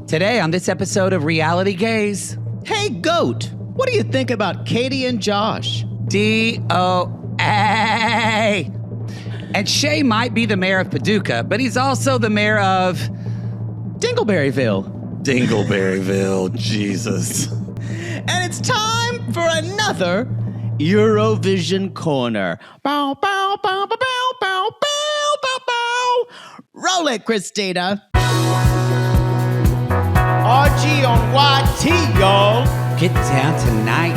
Today on this episode of RealityGays, Hey, Goat, what do you think about Catie and Josh? DOA. And Shea might be the mayor of Paducah, but he's also the mayor of Dingleberryville. Dingleberryville, Jesus. And it's time for another Eurovision Corner. Bow, bow, bow, bow, bow, bow, bow, bow, bow. Roll it, Christina. RG on YT, y'all. Get down tonight,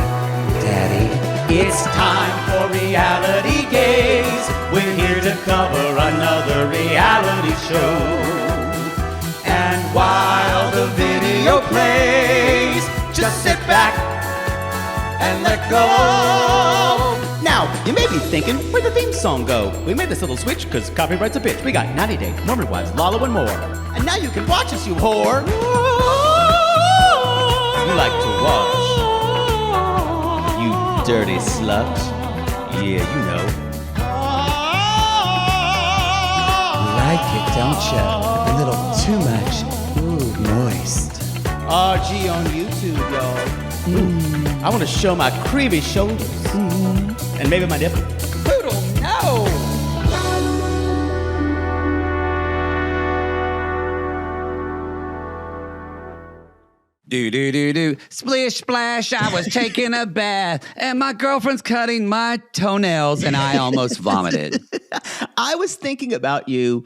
Daddy. It's time for Reality Gays. We're here to cover another reality show. And while the video plays, just sit back and let go. Now, you may be thinking, where'd the theme song go? We made this little switch because copyright's a bitch. We got 90 Day, Norman Wives, Lala and more. And now you can watch us, you whore. You like to watch. You dirty slut. Yeah, you know. Like it, don't you? A little too much. Ooh, moist. RG on YouTube, y'all. I want to show my creamy shoulders. And maybe my nipple. Poodle, no! Do. Splish, splash, I was taking a bath, and my girlfriend's cutting my toenails, and I almost vomited. I was thinking about you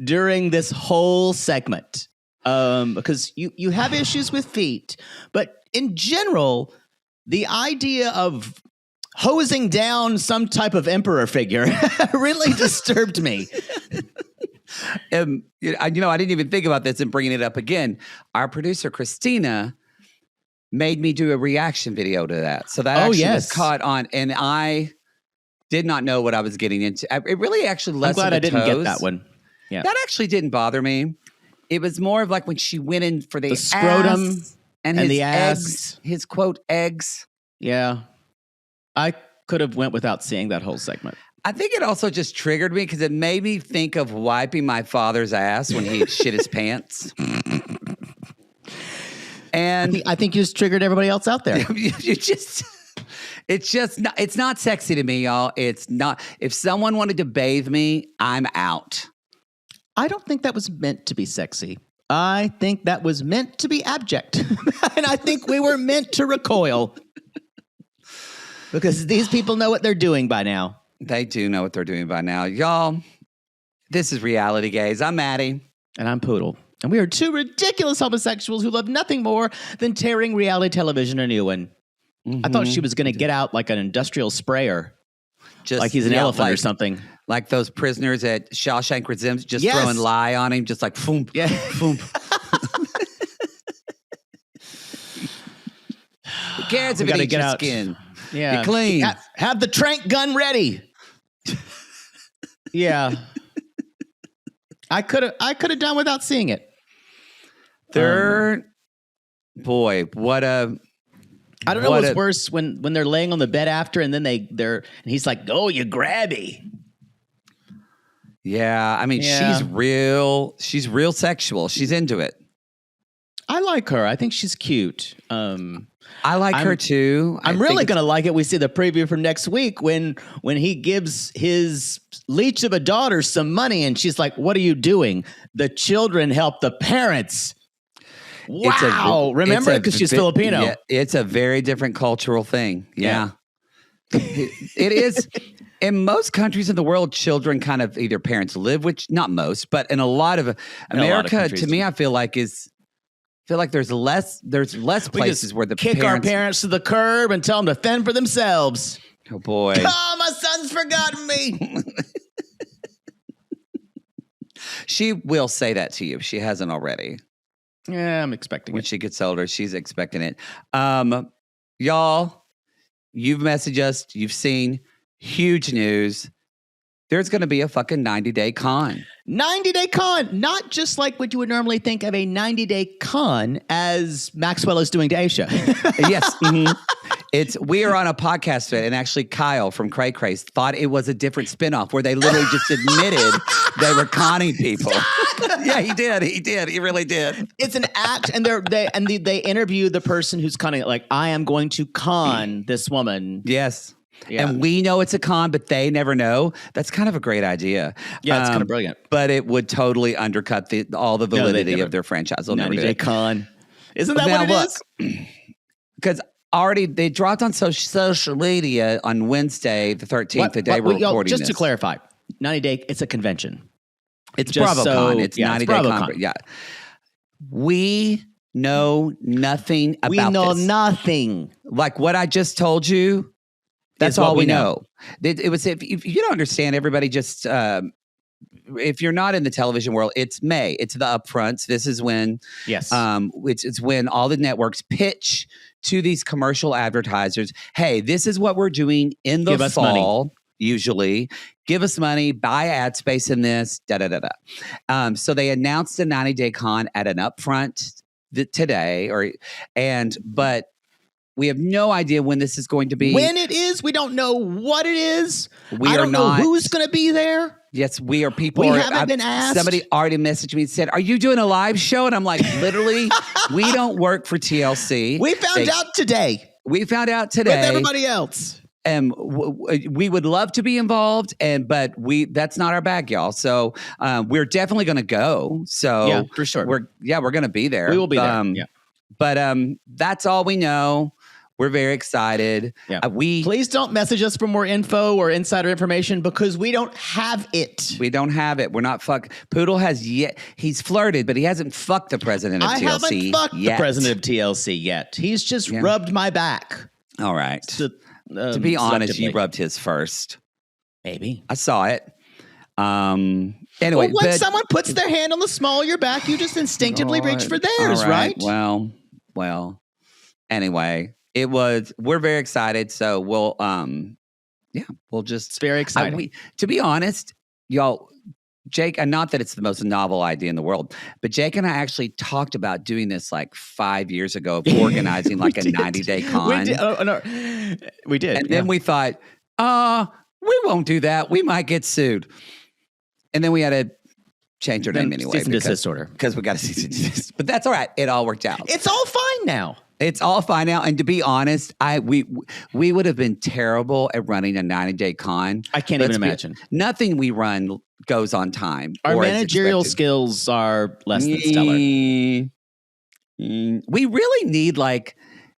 during this whole segment because you have issues with feet, but in general, the idea of hosing down some type of emperor figure really disturbed me. I didn't even think about this and bringing it up again. Our producer, Christina, made me do a reaction video to that. So that was caught on, and I did not know what I was getting into. It really actually lessened I'm glad I didn't toes. get that one. Yeah. That actually didn't bother me. It was more of like when she went in for the scrotum ass and his the ass. eggs, his quote, eggs. Yeah. I could have went without seeing that whole segment. I think it also just triggered me because it made me think of wiping my father's ass when he shit his pants. And I think you just triggered everybody else out there. It's not sexy to me, y'all. It's not. If someone wanted to bathe me, I'm out. I don't think that was meant to be sexy. I think that was meant to be abject. And I think we were meant to recoil. Because these people know what they're doing by now. They do know what they're doing by now. Y'all, this is Reality Gays. I'm Mattie. And I'm Poodle. And we are two ridiculous homosexuals who love nothing more than tearing reality television a new one. I thought she was going to get out like an industrial sprayer. Just like he's an elephant or something. Like those prisoners at Shawshank Redemption, just throwing lye on him, just like foom, foom. Who cares if it eats your skin? Yeah. Be clean. Have the trank gun ready. Yeah. I could have done without seeing it. What a I don't know what's worse when they're laying on the bed after and then and he's like, "Oh, you grabby." Yeah, I mean, she's real sexual. She's into it. I like her. I think she's cute. I like her too. I'm really going to like it. We see the preview for next week when he gives his leech of a daughter some money and she's like, "What are you doing? The children help the parents." Wow. Remember, because she's Filipino. Yeah, it's a very different cultural thing. Yeah. It is. In most countries in the world, children kind of either parents live, which not most, but in a lot of America, to me, I feel like there's less places where the kick our parents to the curb and tell them to fend for themselves. Oh boy. Oh, my son's forgotten me. She will say that to you if she hasn't already. Yeah, I'm expecting when she gets older, she's expecting it. Y'all, you've messaged us. You've seen huge news. There's going to be a fucking 90-day con. 90-day con. Not just like what you would normally think of a 90-day con as Maxwell is doing to Aisha. Yes. Mm-hmm. We are on a podcast today, and actually Kyle from Cray Craze thought it was a different spinoff where they literally just admitted they were conning people. Yeah, he did. He really did. It's an act, and they interview the person who's conning it. Like, I am going to con this woman. Yes. Yeah. And we know it's a con, but they never know. That's kind of a great idea. Yeah, it's kind of brilliant. But it would totally undercut all the validity of their franchise. They'll 90 never do Day it. Con. Isn't that what it is? Because already they dropped on social media on Wednesday, the 13th, the day we're recording just this. to clarify, 90 Day, it's a convention. It's BravoCon. It's 90 Day Con. Yeah. We know nothing about this. We know nothing. Like what I just told you, that's all we know. It was if you don't understand, everybody just if you're not in the television world, it's May. It's the upfronts. This is when it's when all the networks pitch to these commercial advertisers, hey, this is what we're doing in the fall. Usually, give us money, buy ad space in this, So they announced a 90-day con at an upfront today, but we have no idea when this is going to be. When it is, we don't know what it is. I don't know who's going to be there. Yes, we are. We haven't been asked. Somebody already messaged me and said, "Are you doing a live show?" And I'm like, literally, we don't work for TLC. We found out today. We found out today with everybody else. And we would love to be involved, but that's not our bag, y'all. So we're definitely going to go. So yeah, for sure. We're going to be there. We will be there. Yeah. But that's all we know. We're very excited. Yeah. Please don't message us for more info or insider information because we don't have it. We don't have it. We're not Poodle has yet. He's flirted, but he hasn't fucked the president of TLC yet. I haven't fucked the president of TLC yet. He's just rubbed my back. All right. To be honest, you rubbed his first. Maybe. I saw it. Anyway. Well, when someone puts their hand on the small of your back, you just instinctively reach for theirs, right? Well. Anyway. We're very excited. So we'll just. It's very exciting. To be honest, y'all, Jake, and not that it's the most novel idea in the world, but Jake and I actually talked about doing this like 5 years ago, of organizing like a 90-day con. We did. Oh, no. We did. And then we thought, we won't do that. We might get sued. And then we had to change our name anyway. Cease and desist order. Because we got a cease and desist. But that's all right. It all worked out. It's all fine now. It's all fine now. And to be honest, we would have been terrible at running a 90-day con. I can't even imagine. Nothing we run goes on time. Our managerial skills are less than stellar. We really need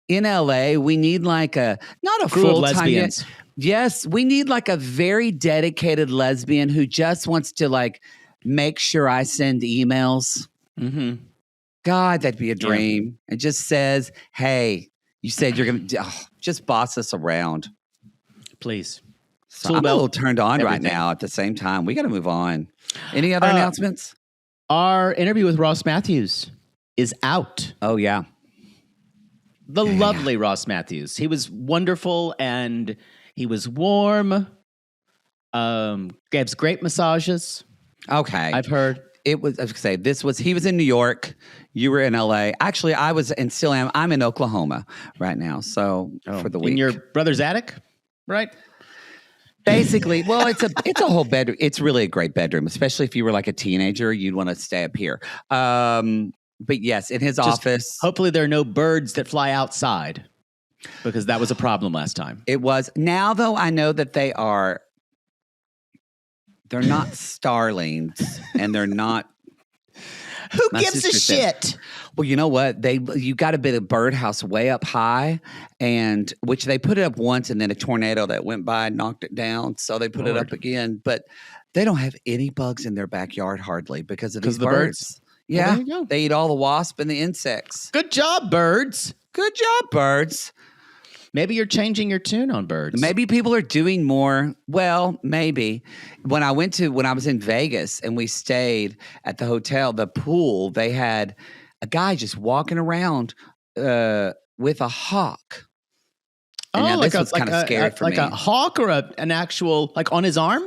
in LA, we need not a full-time lesbians. Yes, we need a very dedicated lesbian who just wants to make sure I send emails. Mm-hmm. God, that'd be a dream. Yeah. It just says, hey, you said you're going to just boss us around. Please. So I'm a little turned on right now at the same time. We got to move on. Any other announcements? Our interview with Ross Matthews is out. Oh, yeah. The lovely Ross Matthews. He was wonderful and he was warm. Gives great massages. Okay. I've heard. I was going to say, he was in New York. You were in LA. Actually, I was and still am. I'm in Oklahoma right now. So for the week. In your brother's attic, right? Basically, well, it's a whole bedroom. It's really a great bedroom, especially if you were like a teenager, you'd want to stay up here. But yes, in his office. Hopefully there are no birds that fly outside because that was a problem last time. It was. Now, though, I know that they're not starlings, and they're not. Who gives a shit? Well, you know what? You got a bit of birdhouse way up high, and which they put it up once, and then a tornado that went by knocked it down. So they put it up again, but they don't have any bugs in their backyard hardly because of these birds. Yeah, well, there you go. They eat all the wasp and the insects. Good job, birds. Good job, birds. Maybe you're changing your tune on birds. Maybe people are doing more. Well, maybe. When I was in Vegas and we stayed at the hotel, the pool, they had a guy just walking around with a hawk. And this was kind of scary for me. Like a hawk or an actual, on his arm?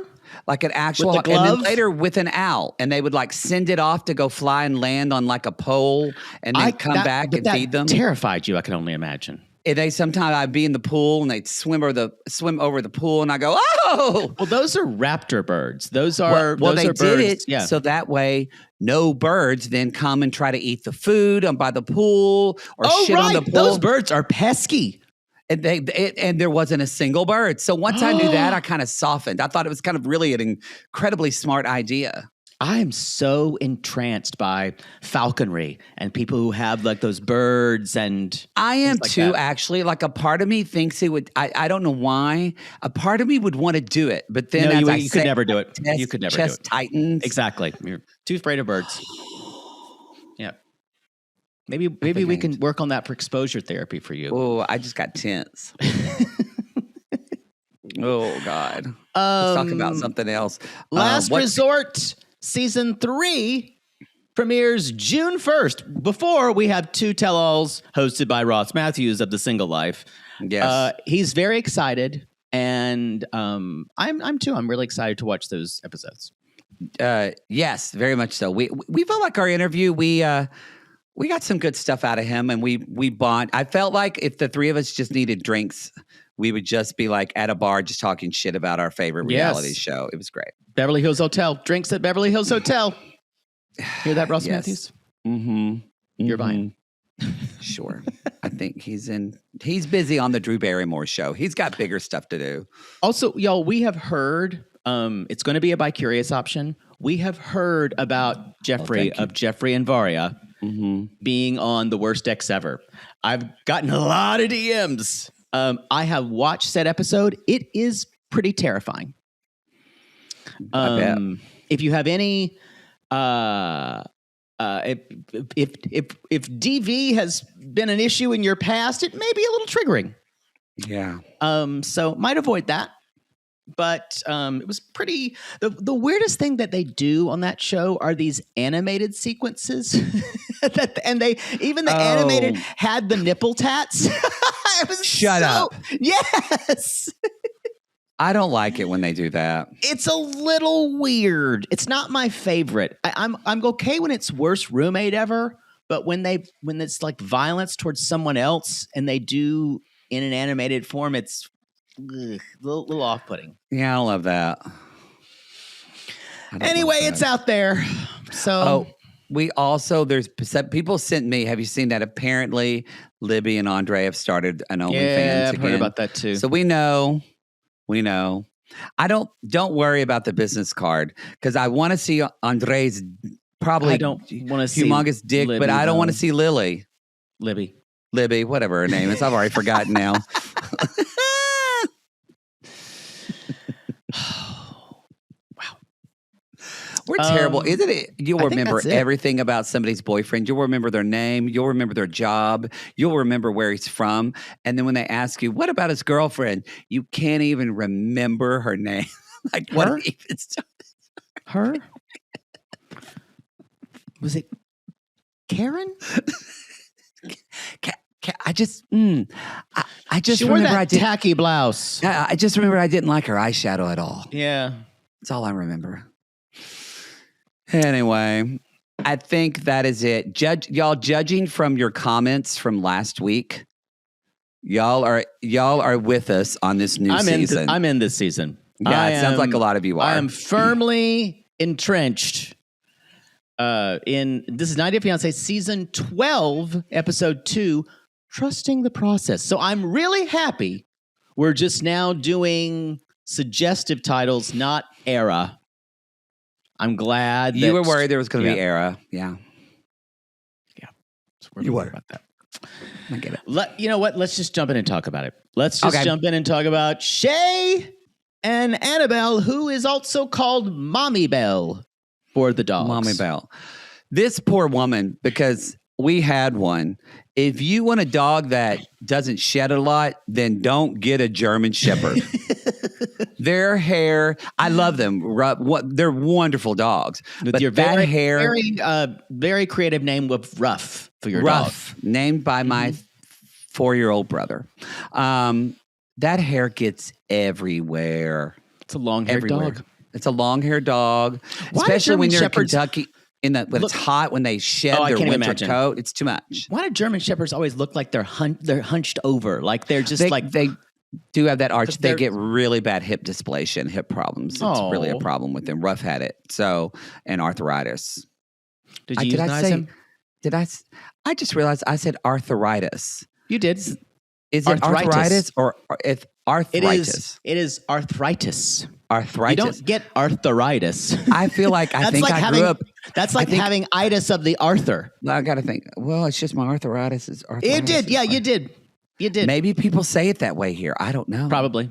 Like an actual hawk. And then later with an owl. And they would send it off to go fly and land on a pole and then come back and feed them. Terrified you, I can only imagine. And they sometimes I'd be in the pool and they'd swim over the pool and I go, oh. Well, those are raptor birds. Those are they are did birds. it so that way no birds then come and try to eat the food by the pool or shit on the pool. Those birds are pesky. And and there wasn't a single bird. So once I knew that, I kind of softened. I thought it was kind of really an incredibly smart idea. I am so entranced by falconry and people who have like those birds and I am like too, that. actually. Like a part of me thinks it would, I don't know why. A part of me would want to do it. But then you could never do it. You could never do chest it. tightens. Exactly. You're too afraid of birds. Yeah. Maybe we can work on that for exposure therapy for you. Oh, I just got tense. Oh, God. Let's talk about something else. Last Resort Season 3 premieres June 1st. Before, we have 2 tell-alls hosted by Ross Matthews of The Single Life. Yes. He's very excited, and I'm too. I'm really excited to watch those episodes. Yes, very much so. We felt like our interview, we got some good stuff out of him, and we bond. I felt like if the three of us just needed drinks, we would just be like at a bar just talking shit about our favorite reality show. It was great. Beverly Hills Hotel. Drinks at Beverly Hills Hotel. Hear that, Ross Matthews? Mm-hmm. You're buying. Sure. I think he's busy on the Drew Barrymore show. He's got bigger stuff to do. Also, y'all, we have heard, it's going to be a bi-curious option. We have heard about Jeffrey of Jeffrey and Varia being on The Worst Ex Ever. I've gotten a lot of DMs. I have watched said episode. It is pretty terrifying. I bet. If you have any, if DV has been an issue in your past, it may be a little triggering. Yeah. So might avoid that. But it was pretty. The weirdest thing that they do on that show are these animated sequences, and the animated had the nipple tats. Shut up! Yes. I don't like it when they do that. It's a little weird. It's not my favorite. I'm okay when it's worst roommate ever, but when it's like violence towards someone else and they do in an animated form, it's a little off-putting. Yeah, I don't love that. Anyway, it's out there. So we also there's people sent me. Have you seen that? Apparently, Libby and Andre have started an OnlyFans I've again. heard about that too. So we know. I don't worry about the business card because I want to see Andre's probably I don't want to see humongous dick, Libby, but I don't want to see Libby, whatever her name is. I've already forgotten now. We're terrible, isn't it? You'll remember everything about somebody's boyfriend. You'll remember their name. You'll remember their job. You'll remember where he's from. And then when they ask you, what about his girlfriend? You can't even remember her name. Like, her? What even her? Was it Karen? I just remember I did tacky blouse. I just remember I didn't like her eyeshadow at all. Yeah. That's all I remember. Anyway, I think that is it. Y'all judging from your comments from last week, y'all are with us on this new season. I'm in this season. Yeah, it sounds like a lot of you are. I am firmly entrenched this is 90 Day Fiance season 12, episode 2, Trusting the Process. So I'm really happy we're just now doing suggestive titles, not era. I'm glad you were worried there was going to be era. Yeah. Yeah. So you worried about that. I get it. You know what? Let's just jump in and talk about it. Let's just jump in and talk about Shea and Anabelle, who is also called Mommy Belle for the dogs. Mommy Belle. This poor woman, because we had one. If you want a dog that doesn't shed a lot, then don't get a German Shepherd. Their hair, I love them. They're wonderful dogs. But your that hair, very creative name of Ruff for your Ruff, dog. named by my 4-year-old brother. That hair gets everywhere. It's a long-haired dog. It's a long-haired dog, especially when you're in Kentucky. When it's hot, when they shed their winter coat, it's too much. Why do German Shepherds always look like they're hunched over? Like they're just they do have that arch. They get really bad hip dysplasia and hip problems. It's really a problem with them. Rough had it. And arthritis. Did you euthanize him? I just realized I said arthritis. You did. Is it arthritis or it's arthritis? It is arthritis. Arthritis. You don't get arthritis. I feel like I grew up. That's like having itis of the Arthur. I got to think. Well, it's just my arthritis is arthritis. It did. Yeah, you did. You did. Maybe people say it that way here. I don't know. Probably.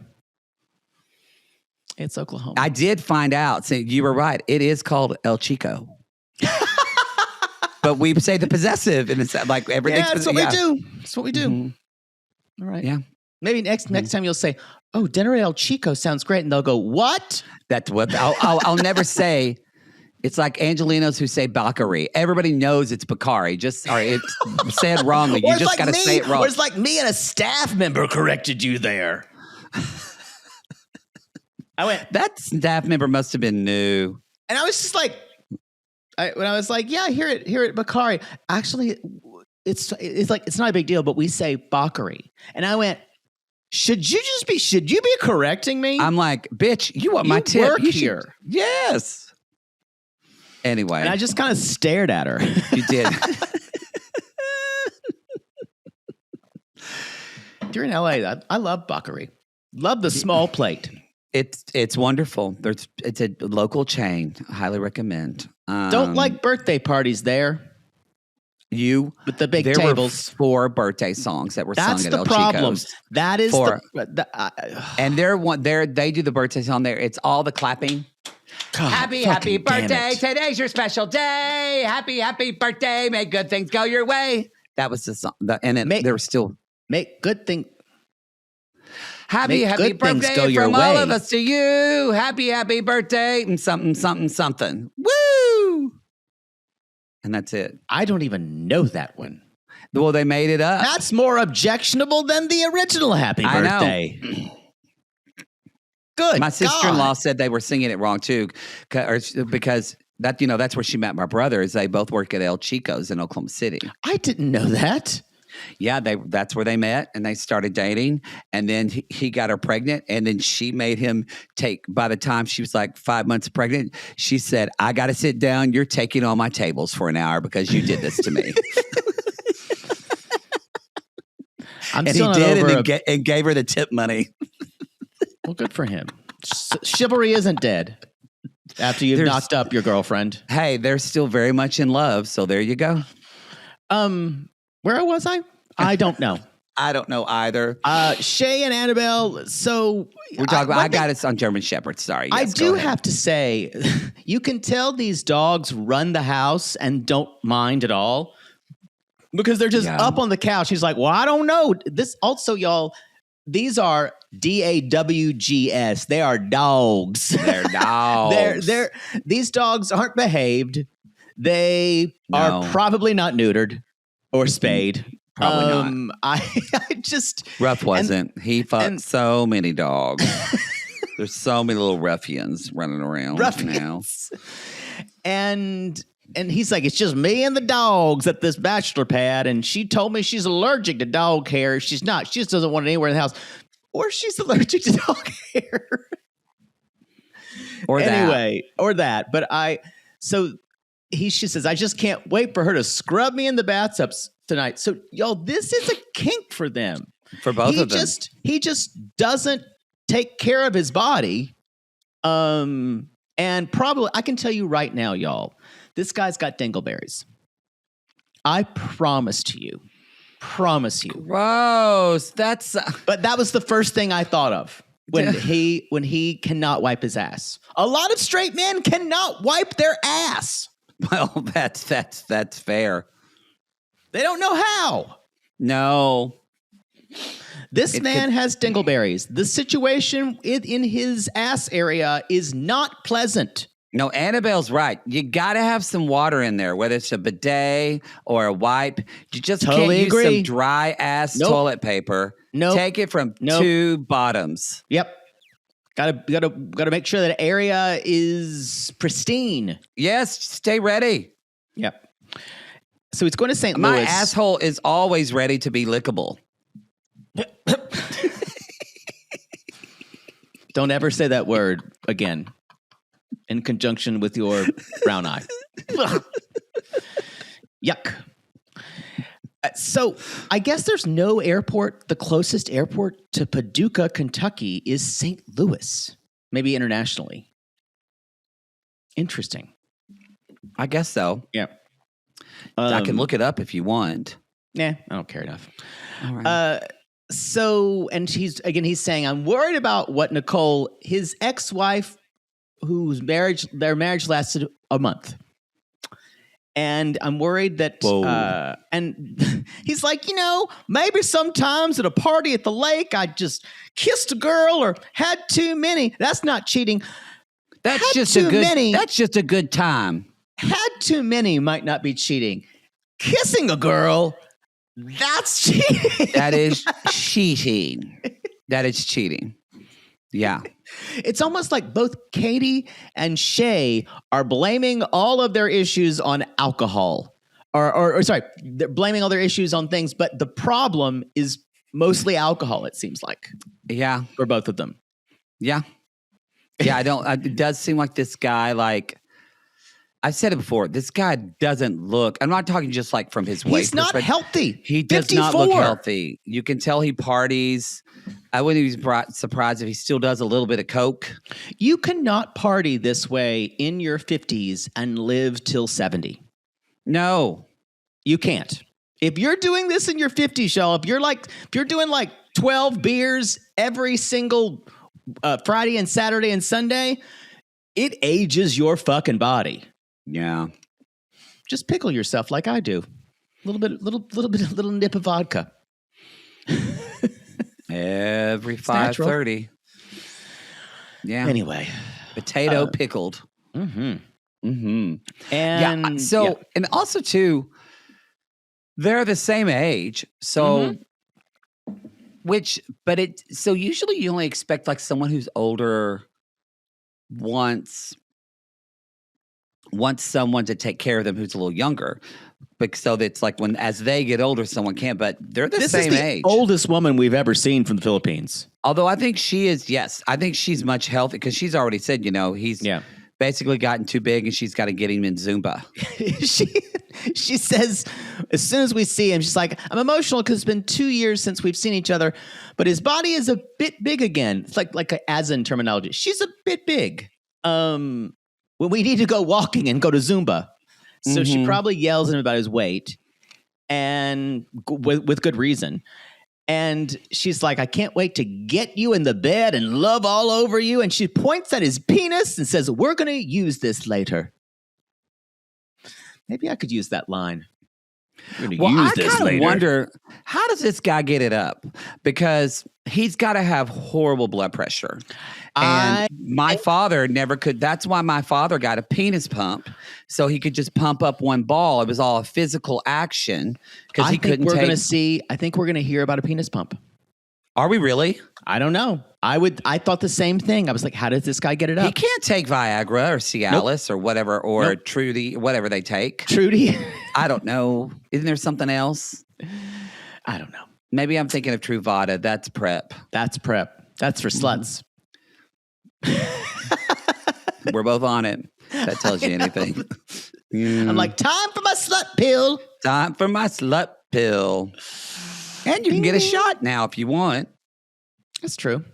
It's Oklahoma. I did find out. So you were right. It is called El Chico. But we say the possessive, and it's like everything. Yeah, that's what we do. That's what we do. Mm-hmm. All right. Yeah. Maybe next time you'll say, "Oh, dinner at El Chico sounds great," and they'll go, "What?" That's what I'll never say. It's like Angelinos who say Bacari. Everybody knows it's Bacari. It's said wrongly. You just got to say it wrong. Or it's like me and a staff member corrected you there. I went. That staff member must have been new. And I was just like, when I was like, yeah, here at Bacari. Actually, it's like it's not a big deal, but we say Bacari. And I went, should you be correcting me? I'm like, bitch, you want my tip? Work here. Yes. Anyway. And I just kind of stared at her. You did. You're in LA. I love Bacari. Love the small plate. It's wonderful. It's a local chain. I highly recommend. Don't like birthday parties there. With the big tables. Were 4 birthday songs that were sung at El Chico's. That is and they do the birthday song there. It's all the clapping. God, happy birthday. Today's your special day. Happy birthday. May good things go your way. That was the song. There was still. Make good things. Happy birthday from all of us to you. Happy birthday. And something. Woo! And that's it. I don't even know that one. Well, they made it up. That's more objectionable than the original Happy Birthday. I know. Good. My sister-in-law said they were singing it wrong too, because that's where she met my brother. Is they both work at El Chico's in Oklahoma City. I didn't know that. Yeah, that's where they met, and they started dating, and then he got her pregnant, and then she made him take. By the time she was like 5 months pregnant, she said, "I got to sit down. You're taking all my tables for an hour because you did this to me." And he did, and gave her the tip money. Well, good for him. Chivalry isn't dead after you've knocked up your girlfriend. Hey, they're still very much in love, so there you go. Where was I? I don't know. I don't know either. Shea and Anabelle. So we're talking about. I got it on German Shepherd. Sorry. Yes, I do have to say, you can tell these dogs run the house and don't mind at all because they're just up on the couch. He's like, well, I don't know. This also, y'all. These are DAWGS. They are dogs. They're dogs. These dogs aren't behaved. They are probably not neutered or spayed. Probably not. I just Ruff wasn't. He fucked so many dogs. There's so many little ruffians running around now. And he's like, it's just me and the dogs at this bachelor pad. And she told me she's allergic to dog hair. She's not. She just doesn't want it anywhere in the house. Or she's allergic to dog hair. Or that. But she says, I just can't wait for her to scrub me in the bathtub tonight. So, y'all, this is a kink for them. For both of them. He just doesn't take care of his body. And probably, I can tell you right now, y'all, this guy's got dingleberries. I promise you. Gross. But that was the first thing I thought of when he cannot wipe his ass. A lot of straight men cannot wipe their ass. Well, that's fair. They don't know how. No. This man has dingleberries. The situation in his ass area is not pleasant. No, Annabelle's right. You got to have some water in there, whether it's a bidet or a wipe. You just can't use some dry ass toilet paper. Nope. Take it from two bottoms. Yep. Gotta make sure that area is pristine. Yes, stay ready. Yep. So he's going to St. My Louis. asshole is always ready to be lickable. Don't ever say that word again in conjunction with your brown eye. Yuck. So I guess there's no airport. The closest airport to Paducah, Kentucky is St. Louis, maybe internationally. Interesting. I guess so. Yeah. I can look it up if you want. Nah, I don't care enough. All right. And he's saying, I'm worried about what Nicole, his ex-wife, their marriage lasted a month. And I'm worried that, and he's like, maybe sometimes at a party at the lake, I just kissed a girl or had too many. That's not cheating. That's just a good time. Had too many might not be cheating. Kissing a girl, that's cheating. That is cheating. That is cheating. Yeah. It's almost like both Catie and Shea are blaming all of their issues on alcohol. Or sorry, they're blaming all their issues on things, but the problem is mostly alcohol, it seems like. Yeah. For both of them. Yeah. Yeah, it does seem like this guy, like, I've said it before, this guy doesn't look, I'm not talking just like from his weight. He's not healthy. He does 54. not look healthy. You can tell he parties. I wouldn't be surprised if he still does a little bit of coke. You cannot party this way in your 50s and live till 70. No. You can't. If you're doing this in your 50s, y'all, if you're doing like 12 beers every single Friday and Saturday and Sunday, it ages your fucking body. Yeah. Just pickle yourself like I do. A little nip of vodka. Every 5:30. Yeah. Anyway. Potato pickled. Mm-hmm. Mm-hmm. And and also too, they're the same age. So so usually you only expect like someone who's older wants someone to take care of them who's a little younger. But so that's like as they get older, someone can't, but they're the same age. Oldest woman we've ever seen from the Philippines. Although I think she is, yes. I think she's much healthier because she's already said, he's basically gotten too big and she's got to get him in Zumba. She says, as soon as we see him, she's like, I'm emotional because it's been 2 years since we've seen each other, but his body is a bit big again. It's like as in terminology. She's a bit big. When we need to go walking and go to Zumba. So she probably yells at him about his weight, and with good reason. And she's like, I can't wait to get you in the bed and love all over you. And she points at his penis and says, we're going to use this later. Maybe I could use that line. I kind of wonder, how does this guy get it up? Because he's got to have horrible blood pressure. And my father never could. That's why my father got a penis pump, so he could just pump up one ball. It was all a physical action because he couldn't take. I think we're going to hear about a penis pump. Are we really? I don't know. I thought the same thing. I was like, how does this guy get it up? He can't take Viagra or Cialis or whatever, or Trudy, whatever they take. Trudy? I don't know. Isn't there something else? I don't know. Maybe I'm thinking of Truvada. That's PrEP. That's PrEP. That's for sluts. We're both on it. That tells you anything. I'm like, time for my slut pill. Time for my slut pill. And you can get a shot now if you want. That's true.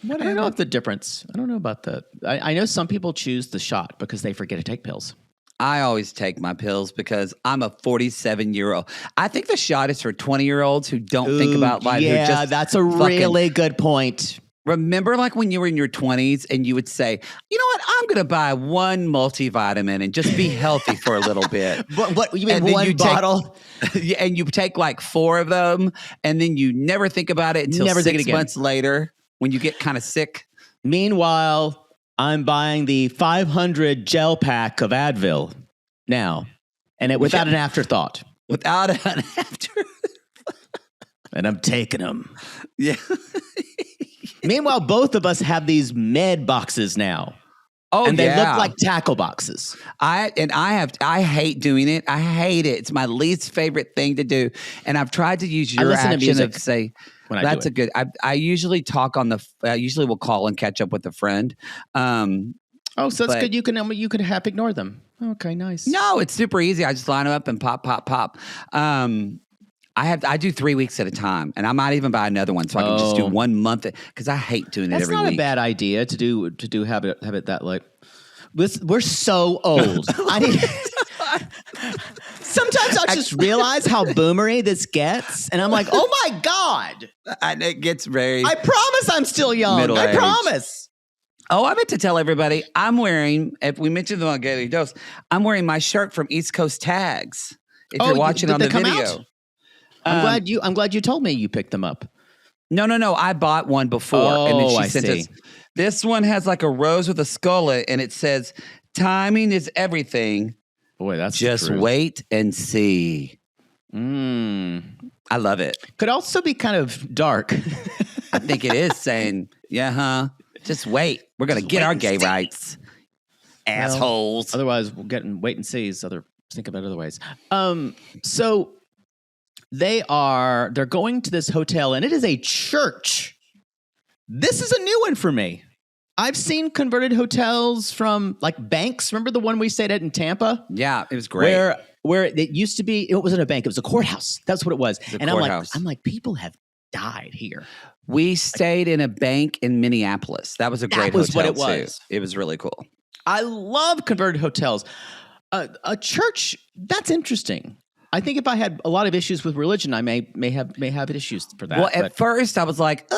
I don't know the difference. I don't know about that. I know some people choose the shot because they forget to take pills. I always take my pills because I'm a 47-year-old. I think the shot is for 20-year-olds who don't think about life. Yeah, that's a really good point. Remember like when you were in your 20s and you would say, you know what, I'm going to buy one multivitamin and just be healthy for a little bit. What you mean one bottle? And you take like 4 of them and then you never think about it until 6 months later when you get kind of sick. Meanwhile, I'm buying the 500 gel pack of Advil now, and without an afterthought. Without an afterthought. And I'm taking them. Yeah. Meanwhile, both of us have these med boxes now. Oh, and they yeah. look like tackle boxes. I hate doing it. I hate it. It's my least favorite thing to do. And I've tried to use your listen to action music of say, when I do that's it. a good. I usually talk on the. I usually will call and catch up with a friend. Oh, so that's but- good. You can half ignore them. Okay, nice. No, it's super easy. I just line them up and pop, pop, pop. I do 3 weeks at a time, and I might even buy another one so I can just do 1 month because I hate doing it That's every not week. a bad idea to do have it that late. We're so old. Sometimes I just realize how boomery this gets, and I'm like, oh my God. And it gets very. I promise I'm still young. I Middle-aged. promise. Oh, I meant to tell everybody I'm wearing, if we mentioned them on Gaily Dose, I'm wearing my shirt from East Coast Tags. If you're watching did on they the come video. out? I'm glad you told me you picked them up. No. I bought one before. And then she sent us. This one has like a rose with a skull in it, and it says, timing is everything. Boy, that's Just wait and see. I love it. Could also be kind of dark. I think it is saying, just wait. We're going to get our gay rights. Assholes. Otherwise, we'll get and wait and see. Think about other ways. So they're going to this hotel, and it is a church. This is a new one for me. I've seen converted hotels from like banks. Remember the one we stayed at in Tampa? Yeah, it was great. Where it used to be, it wasn't a bank, it was a courthouse. That's what it was. And courthouse. I'm like, people have died here. We stayed in a bank in Minneapolis. That was a great That was hotel what it was. too. It was really cool. I love converted hotels. A church, that's interesting. I think if I had a lot of issues with religion, I may have issues for that. Well, at first I was like,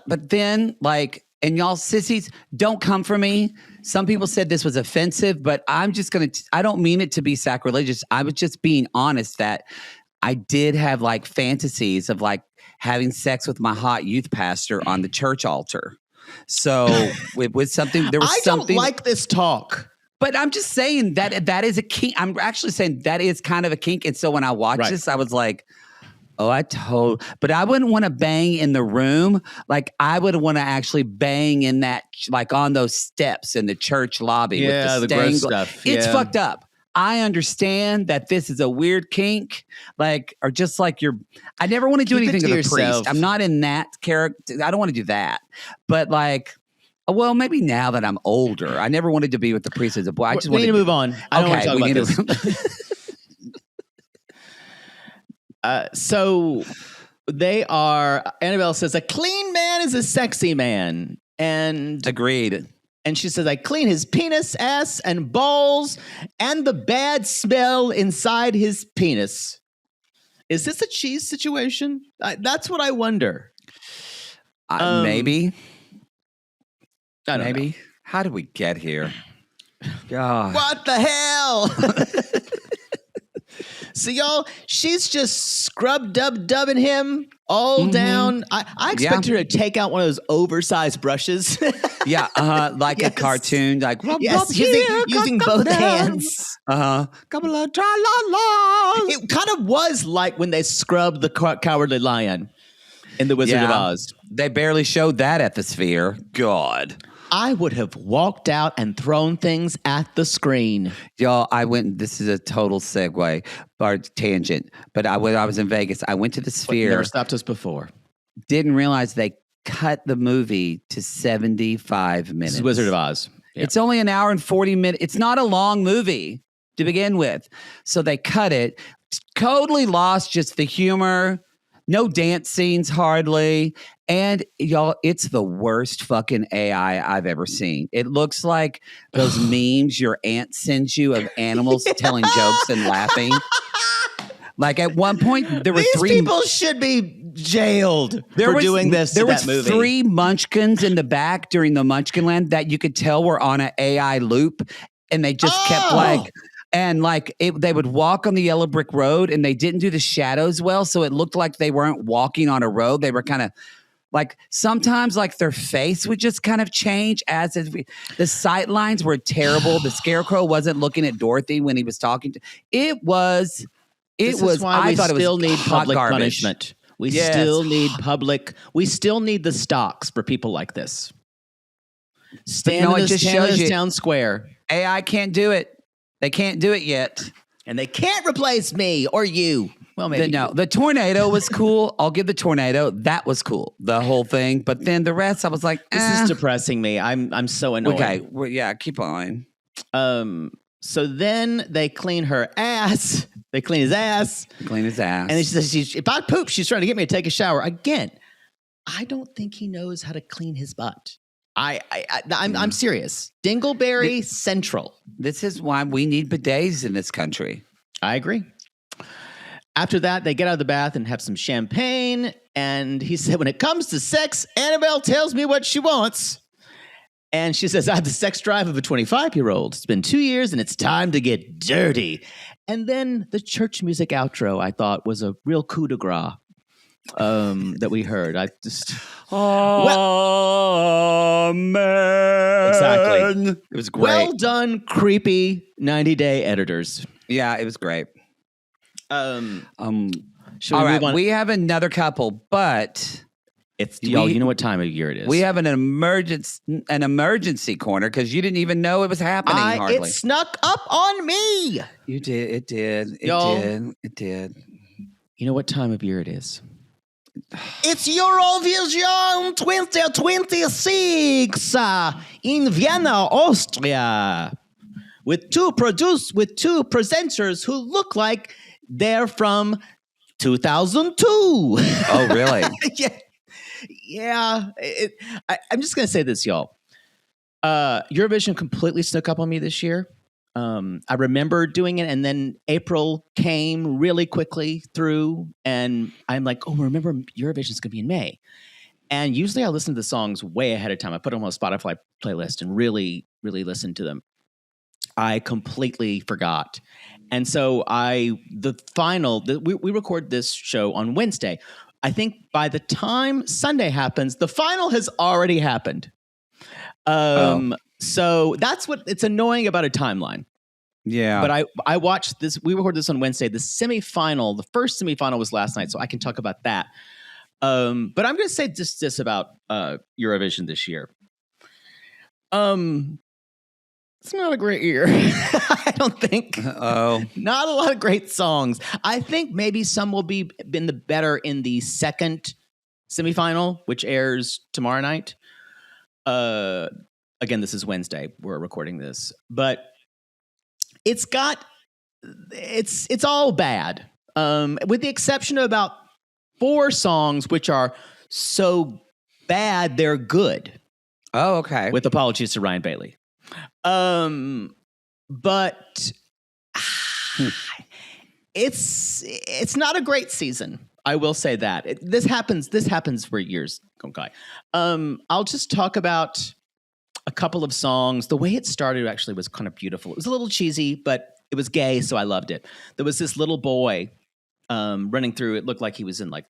but then like, and y'all sissies, don't come for me. Some people said this was offensive, but I'm just I don't mean it to be sacrilegious. I was just being honest that I did have like fantasies of like having sex with my hot youth pastor on the church altar. So it was something, there was something. I don't like this talk. But I'm just saying that is a kink. I'm actually saying that is kind of a kink. And so when I watched this, I was like, but I wouldn't want to bang in the room. Like I would want to actually bang in that, like on those steps in the church lobby. Yeah, with the gross stuff. It's Yeah. fucked up. I understand that this is a weird kink, like, or just like I never want to do Keep it anything to to the yourself. priest. I'm not in that character. I don't want to do that. But like, well, maybe now that I'm older, I never wanted to be with the priest as a boy. I just We need to move on. I don't want to talk we about need this. So Annabelle says, a clean man is a sexy man. And Agreed. she says, I clean his penis, ass, and balls, and the bad smell inside his penis. Is this a cheese situation? That's what I wonder. Maybe. I don't know. How did we get here? God. What the hell? So y'all, she's just dubbing him all down. I expect her to take out one of those oversized brushes. Yeah, like a cartoon, like Yes, using both hands. Couple of tra-la-las. It kind of was like when they scrubbed the Cowardly Lion in The Wizard of Oz. They barely showed that at the Sphere. God. I would have walked out and thrown things at the screen. Y'all, this is a total segue or tangent, but when I was in Vegas, I went to the Sphere. Never stopped us before. Didn't realize they cut the movie to 75 minutes. This is Wizard of Oz. Yeah. It's only an hour and 40 minutes. It's not a long movie to begin with. So they cut it. Totally lost just the humor. No dance scenes hardly. And y'all, it's the worst fucking AI I've ever seen. It looks like those memes your aunt sends you of animals telling jokes and laughing. Like at one point, there were These three people should be jailed for doing this. There to was that movie. 3 munchkins in the back during the Munchkin Land that you could tell were on an AI loop, and they just kept like. And like they would walk on the yellow brick road, and they didn't do the shadows well, so it looked like they weren't walking on a road. They were kind of like sometimes like their face would just kind of change the sight lines were terrible. The Scarecrow wasn't looking at Dorothy when he was talking to. It was. This is why I thought it was still need hot public garbage. punishment. We still need the stocks for people like this. stand no, in it this, just stand in shows this you- town square. AI can't do it. They can't do it yet. And they can't replace me or you. Well, maybe. The tornado was cool. I'll give the tornado. That was cool. The whole thing. But then the rest, I was like, This is depressing me. I'm so annoyed. Okay. Well, yeah, keep on. So then they clean her ass. They clean his ass. Clean his ass. And then she says, if I poop, she's trying to get me to take a shower. Again, I don't think he knows how to clean his butt. I'm serious. Dingleberry Central. This is why we need bidets in this country. I agree. After that, they get out of the bath and have some champagne. And he said, when it comes to sex, Annabelle tells me what she wants. And she says, I have the sex drive of a 25-year-old. It's been 2 years and it's time to get dirty. And then the church music outro, I thought, was a real coup de grace that we heard. I just... Amen. Exactly. It was great. Well done, creepy 90-day editors. Yeah, it was great. Should All we right, move on? we have another couple, but It's y'all. You know what time of year it is. we have an emergency corner because you didn't even know it was happening. It Hardly. snuck up on me. You did. It did. It Y'all. did. It did. You know what time of year it is? It's Eurovision 2026 in Vienna, Austria, with two presenters who look like they're from 2002. Oh, really? Yeah. I'm just gonna say this, y'all. Eurovision completely snuck up on me this year. I remember doing it, and then April came really quickly through, and I'm like, oh, remember Eurovision's going to be in May. And usually I listen to the songs way ahead of time. I put them on a Spotify playlist and really, really listen to them. I completely forgot. And so we record this show on Wednesday. I think by the time Sunday happens, the final has already happened. So that's it's annoying about a timeline. Yeah. But I watched this. We recorded this on Wednesday. The first semifinal was last night, so I can talk about that. But I'm going to say this about Eurovision this year. It's not a great year. I don't think. Oh, Not a lot of great songs. I think maybe some will be better in the second semifinal, which airs tomorrow night. Again, this is Wednesday. We're recording this, but it's all bad, with the exception of about 4 songs, which are so bad they're good. Oh, okay. With apologies to Ryan Bailey, but it's not a great season. I will say that this happens for years. Okay, I'll just talk about a couple of songs. The way it started actually was kind of beautiful. It was a little cheesy, but it was gay, so I loved it. There was this little boy running through. It looked like he was in like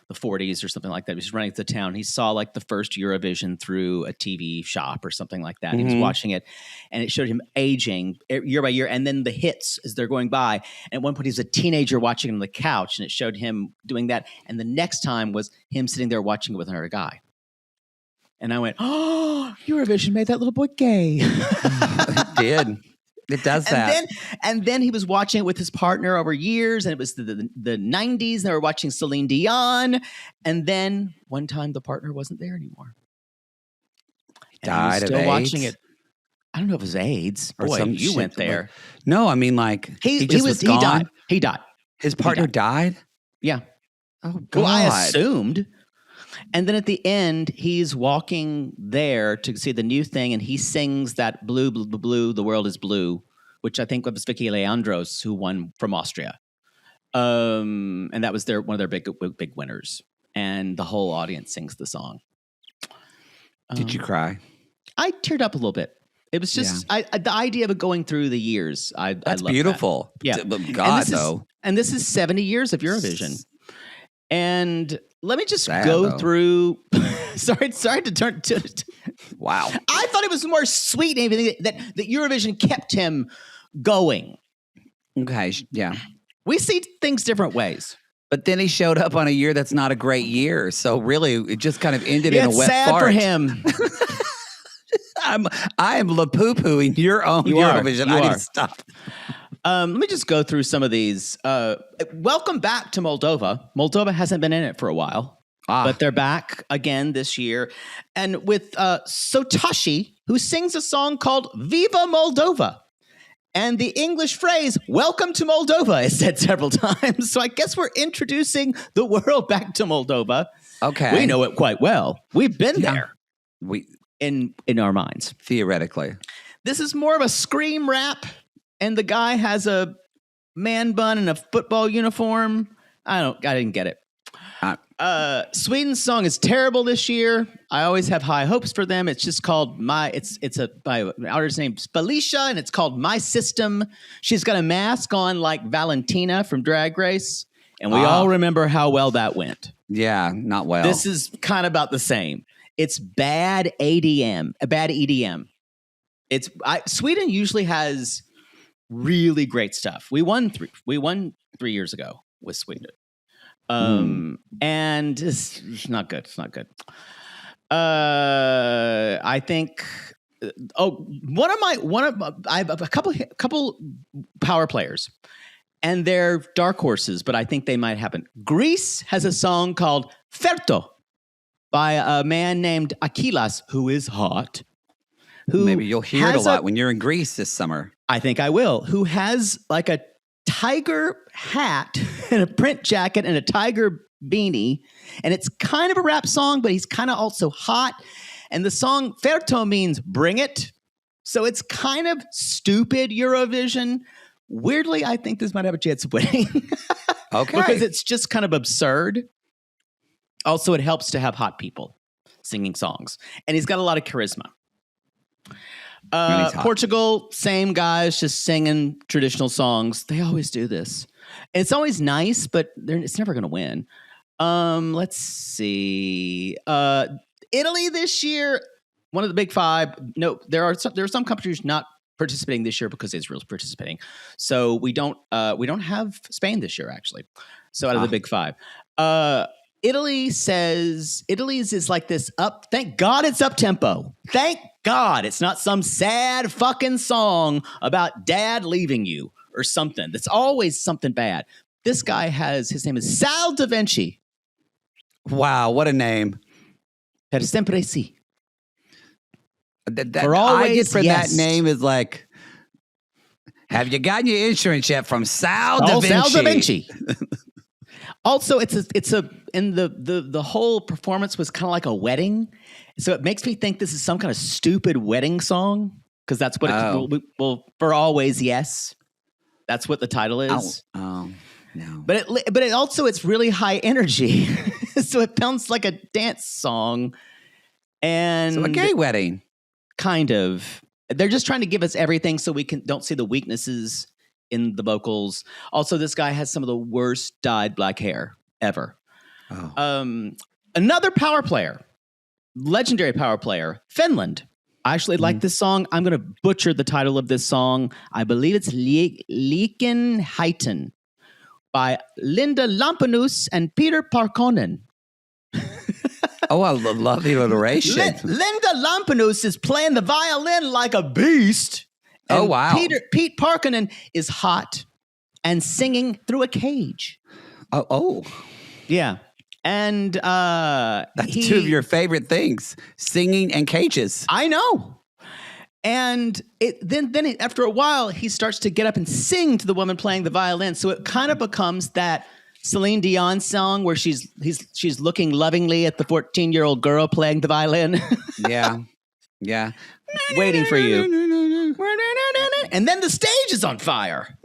the 40s or something like that. He was running through the town. He saw like the first Eurovision through a TV shop or something like that. Mm-hmm. He was watching it, and it showed him aging year by year, and then the hits as they're going by. And at one point, he was a teenager watching on the couch, and it showed him doing that. And the next time was him sitting there watching it with another guy. And I went, oh, Eurovision made that little boy gay. It did. It does that. And then he was watching it with his partner over years, and it was the 90s, and they were watching Celine Dion. And then one time the partner wasn't there anymore. And Died he was still of watching AIDS? it. I don't know if it was AIDS. Or Boy, some you shit went there. No, I mean like he gone. died. He died. His partner died? Yeah. Oh, God. Well, I assumed. And then at the end, he's walking there to see the new thing, and he sings that blue, blue, blue, blue, the world is blue, which I think was Vicky Leandros, who won from Austria. And that was one of their big winners. And the whole audience sings the song. Did you cry? I teared up a little bit. It was just the idea of it going through the years. That's love beautiful. That. Yeah. God, though. And this is 70 years of Eurovision. And let me just Sad, go though. through. sorry to turn to. Wow. I thought it was more sweet and everything that Eurovision kept him going. Okay. Yeah. We see things different ways. But then he showed up on a year that's not a great year. So really, it just kind of ended in a It's wet sad fart. for him. I am la-poo-pooing your own Eurovision. I need to stop. Let me just go through some of these. Welcome back to Moldova. Moldova hasn't been in it for a while, but they're back again this year. And with Sotashi, who sings a song called Viva Moldova. And the English phrase, welcome to Moldova, is said several times. So I guess we're introducing the world back to Moldova. Okay. We know it quite well. We've been there. We in our minds. Theoretically. This is more of a scream rap, and the guy has a man bun and a football uniform. I didn't get it. Sweden's song is terrible this year. I always have high hopes for them. It's just called it's by an artist named Felicia, and it's called My System. She's got a mask on like Valentina from Drag Race, and we all remember how well that went. Yeah, not well. This is kind of about the same. It's bad EDM. Sweden usually has really great stuff. We won 3 years ago with Sweden. And it's not good. It's not good. I think. I have a couple power players, and they're dark horses, but I think they might happen. Greece has a song called Ferto by a man named Akilas, who is hot. Who maybe you'll hear it a lot when you're in Greece this summer. I think I will. Who has like a tiger hat and a print jacket and a tiger beanie, and it's kind of a rap song, but he's kind of also hot. And the song Ferto means bring it, so it's kind of stupid Eurovision. Weirdly, I think this might have a chance of winning. Okay, because it's just kind of absurd. Also, it helps to have hot people singing songs, and he's got a lot of charisma. Portugal, same guys, just singing traditional songs. They always do this. And it's always nice, but it's never going to win. Let's see. Italy this year, one of the big five. No, there are some countries not participating this year because Israel's participating. So we don't have Spain this year, actually. So out of the big five. Italy's is like this thank God it's up tempo. Thank God it's not some sad fucking song about dad leaving you or something. That's always something bad. This guy his name is Sal Da Vinci. Wow, what a name. Per sempre sì. For always, I get from that name is like, have you gotten your insurance yet from Sal Da Vinci? Sal Da Vinci. Also, the whole performance was kind of like a wedding, so it makes me think this is some kind of stupid wedding song because that's what for always yes, that's what the title is. No, but it also it's really high energy, so it sounds like a dance song, and so a gay wedding, kind of. They're just trying to give us everything so we don't see the weaknesses in the vocals. Also, this guy has some of the worst dyed black hair ever. Another power player, legendary power player, Finland. I actually like this song. I'm going to butcher the title of this song. I believe it's Liiken Haiten by Linda Lampinus and Peter Parkkonen. Oh, I love the alliteration. Linda Lampinus is playing the violin like a beast. And wow. Pete Parkkonen is hot and singing through a cage. Oh. Yeah. And that's two of your favorite things, singing and cages. I know. And then after a while, he starts to get up and sing to the woman playing the violin. So it kind of becomes that Celine Dion song where she's looking lovingly at the 14-year-old girl playing the violin. Yeah. Waiting for you. And then the stage is on fire.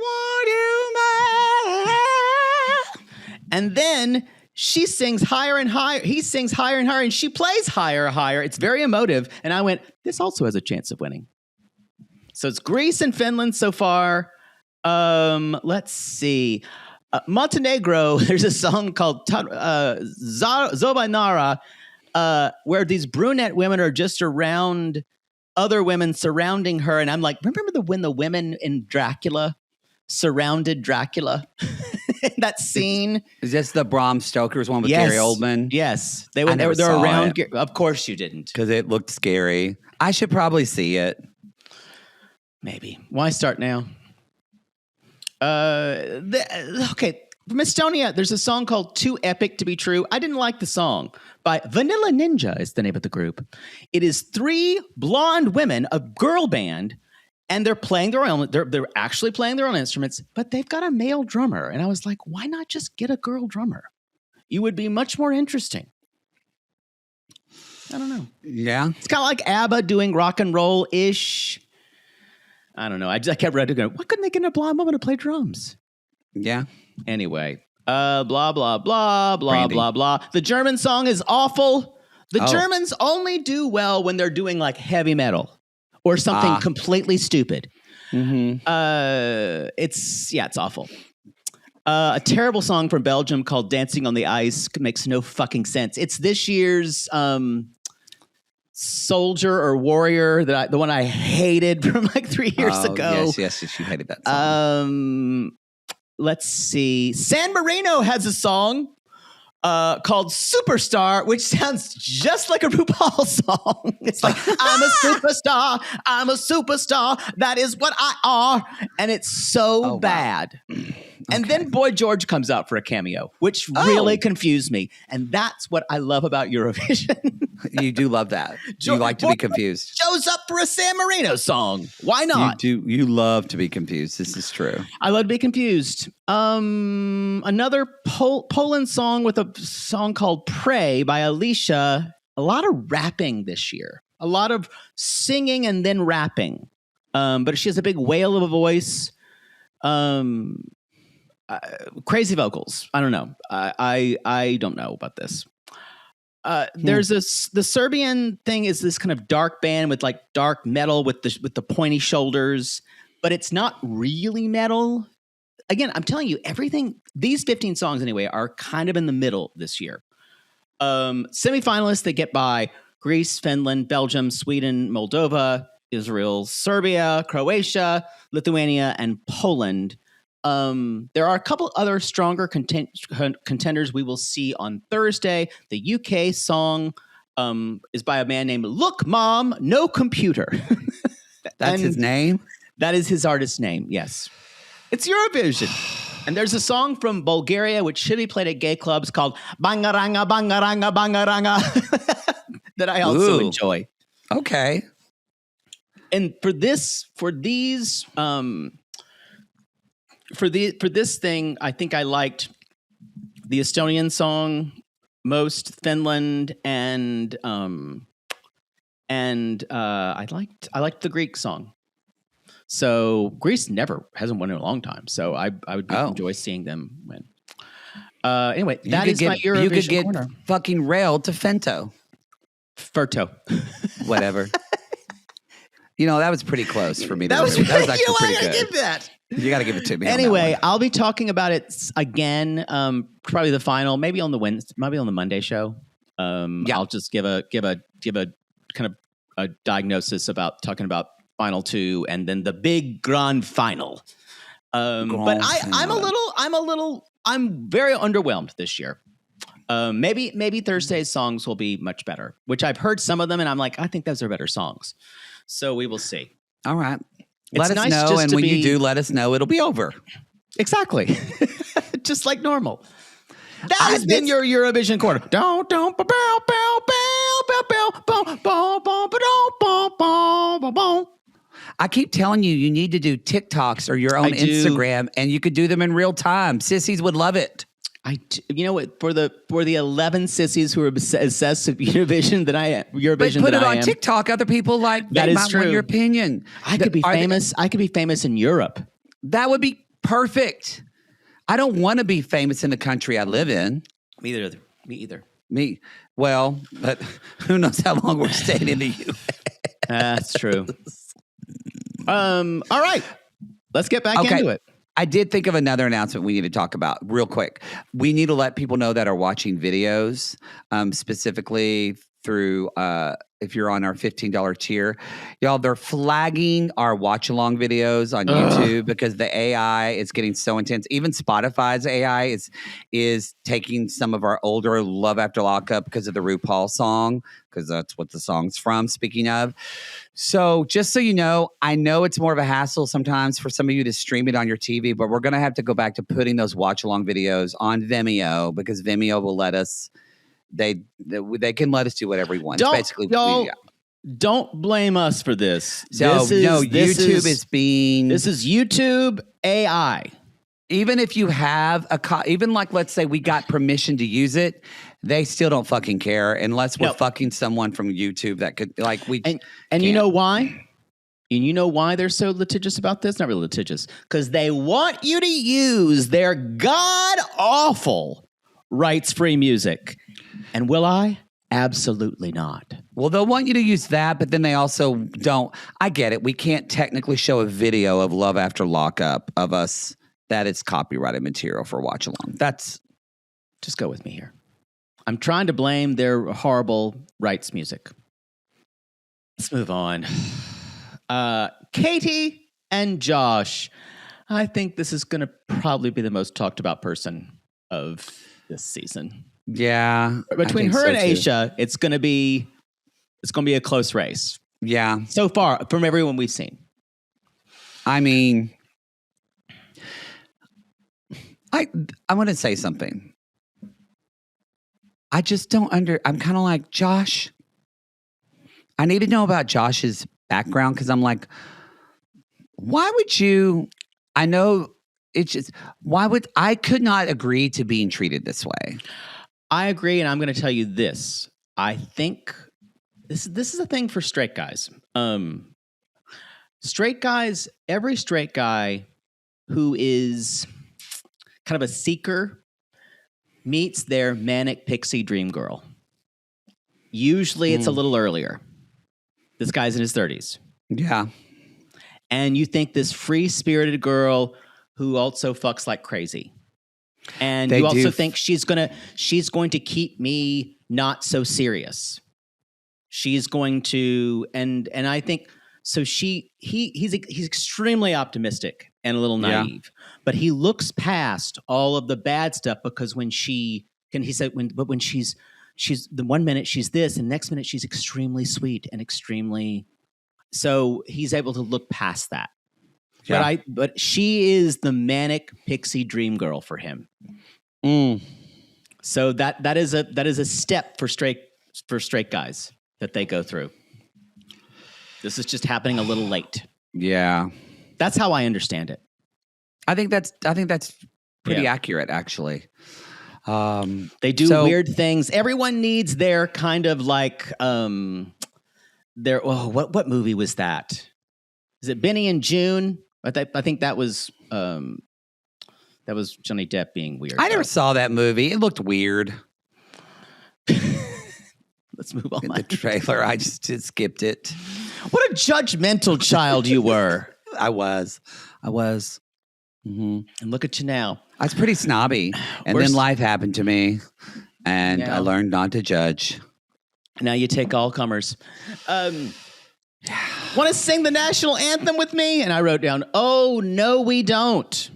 And then she sings higher and higher. He sings higher and higher, and she plays higher and higher. It's very emotive. And I went, this also has a chance of winning. So it's Greece and Finland so far. Let's see. Montenegro, there's a song called Zobanara, where these brunette women are just around other women surrounding her. And I'm like, remember when the women in Dracula surrounded Dracula. That scene. Is this the Bram Stoker's one with Yes. Gary Oldman? Yes. I They're never saw around. it. Of course you didn't. Because it looked scary. I should probably see it. Maybe. Why start now? Okay. From Estonia, there's a song called Too Epic to Be True. I didn't like the song. By Vanilla Ninja is the name of the group. It is 3 blonde women, a girl band, and they're playing their own. They're actually playing their own instruments, but they've got a male drummer. And I was like, why not just get a girl drummer? You would be much more interesting. I don't know. Yeah. It's kind of like ABBA doing rock and roll ish. I don't know. I kept ready to go. Why couldn't they get a blonde woman to play drums? Yeah. Anyway, blah, blah, blah, blah, Brandy. blah, blah. The German song is awful. The Oh. Germans only do well when they're doing like heavy metal or something completely stupid. Mm-hmm. It's awful. A terrible song from Belgium called Dancing on the Ice makes no fucking sense. It's this year's Soldier or Warrior, the one I hated from like 3 years ago. Yes, you hated that song. Let's see. San Marino has a song called Superstar, which sounds just like a RuPaul song. It's like, I'm a superstar, that is what I are. And it's so bad. And then Boy George comes out for a cameo, which really confused me. And that's what I love about Eurovision. You do love that. You like to be confused. Shows up for a San Marino song. Why not? You love to be confused. This is true. I love to be confused. Another Poland song with a song called Pray by Alicia. A lot of rapping this year. A lot of singing and then rapping. But she has a big wail of a voice. Crazy vocals. I don't know. I don't know about this. There's the Serbian thing is this kind of dark band with like dark metal with the pointy shoulders, but it's not really metal. Again, I'm telling you, everything, these 15 songs anyway, are kind of in the middle this year. Semifinalists, they get by Greece, Finland, Belgium, Sweden, Moldova, Israel, Serbia, Croatia, Lithuania, and Poland. There are a couple other stronger contenders we will see on Thursday. The UK song is by a man named Look Mom, No Computer. That's his name? That is his artist's name, yes. It's Eurovision. And there's a song from Bulgaria, which should be played at gay clubs called Bangaranga, Bangaranga, Bangaranga, that I also enjoy. Okay. And for this thing, I think I liked the Estonian song most, Finland, and I liked the Greek song. So Greece hasn't won in a long time. So I would enjoy seeing them win. Anyway, that is my Eurovision You could get corner. fucking railed to Fento. Ferto. Whatever. That was pretty close for me. That was actually pretty I good. give that. You got to give it to me. Anyway, I'll be talking about it again. Probably the final, maybe on the Monday show. I'll just give a kind of a diagnosis about talking about final 2 and then the big grand final. But I'm very underwhelmed this year. Maybe Thursday's songs will be much better, which I've heard some of them and I'm like, I think those are better songs. So we will see. All right. Let us know, and when you do, let us know. It'll be over. Exactly. Just like normal. That has been your Eurovision corner. I keep telling you need to do TikToks or your own Instagram, and you could do them in real time. Sissies would love it. You know what? For the 11 sissies who are obsessed with Eurovision that I am, put it on TikTok. Other people that they is might true. want your opinion. I could be famous. I could be famous in Europe. That would be perfect. I don't want to be famous in the country I live in. Me either. Well, but who knows how long we're staying in the U.S. That's true. All right, let's get back into it. I did think of another announcement we need to talk about real quick. We need to let people know that are watching videos, specifically through if you're on our $15 tier, y'all, they're flagging our watch along videos on YouTube because the AI is getting so intense. Even Spotify's AI is taking some of our older Love After Lockup because of the RuPaul song, because that's what the song's from, speaking of. So just so you know, I know it's more of a hassle sometimes for some of you to stream it on your TV, but we're going to have to go back to putting those watch along videos on Vimeo because Vimeo will let us. They can let us do whatever we want. Don't blame us for this. YouTube is being. This is YouTube AI. Even if you have even like, let's say we got permission to use it, they still don't fucking care unless we're fucking someone from YouTube that could And you know why? And you know why they're so litigious about this? Not really litigious, because they want you to use their god awful rights-free music. And will I? Absolutely not. Well, they'll want you to use that, but then they also don't. I get it. We can't technically show a video of Love After Lockup of us that it's copyrighted material for watch along. Just go with me here. I'm trying to blame their horrible rights music. Let's move on. Catie and Josh. I think this is going to probably be the most talked about person of this season. Yeah. Between her and Aisha, it's going to be a close race. Yeah. So far, from everyone we've seen. I mean, I want to say something. I just don't I'm kind of like, Josh, I need to know about Josh's background because I'm like, why would you, I know it's just, I could not agree to being treated this way. I agree, and I'm going to tell you this. I think this is a thing for straight guys. Straight guys, every straight guy who is kind of a seeker meets their manic pixie dream girl. Usually it's a little earlier. This guy's in his 30s. Yeah. And you think this free-spirited girl who also fucks like crazy. And you also think she's going to keep me not so serious. She's going to, and I think, so he's extremely optimistic and a little naive, but he looks past all of the bad stuff because when she's the 1 minute she's this and next minute she's extremely sweet and extremely, so he's able to look past that. Yeah. But she is the manic pixie dream girl for him. So that is a step for straight guys that they go through. This is just happening a little late. Yeah. That's how I understand it. I think that's pretty accurate, actually. They do weird things. Everyone needs their kind of like what movie was that? Is it Benny and June? I think that was Johnny Depp being weird. I never saw that movie. It looked weird. Let's move on. The trailer, I just skipped it. What a judgmental child you were. I was. Mm-hmm. And look at you now. I was pretty snobby. And then life happened to me. And I learned not to judge. Now you take all comers. Want to sing the national anthem with me? And I wrote down, oh, no, we don't.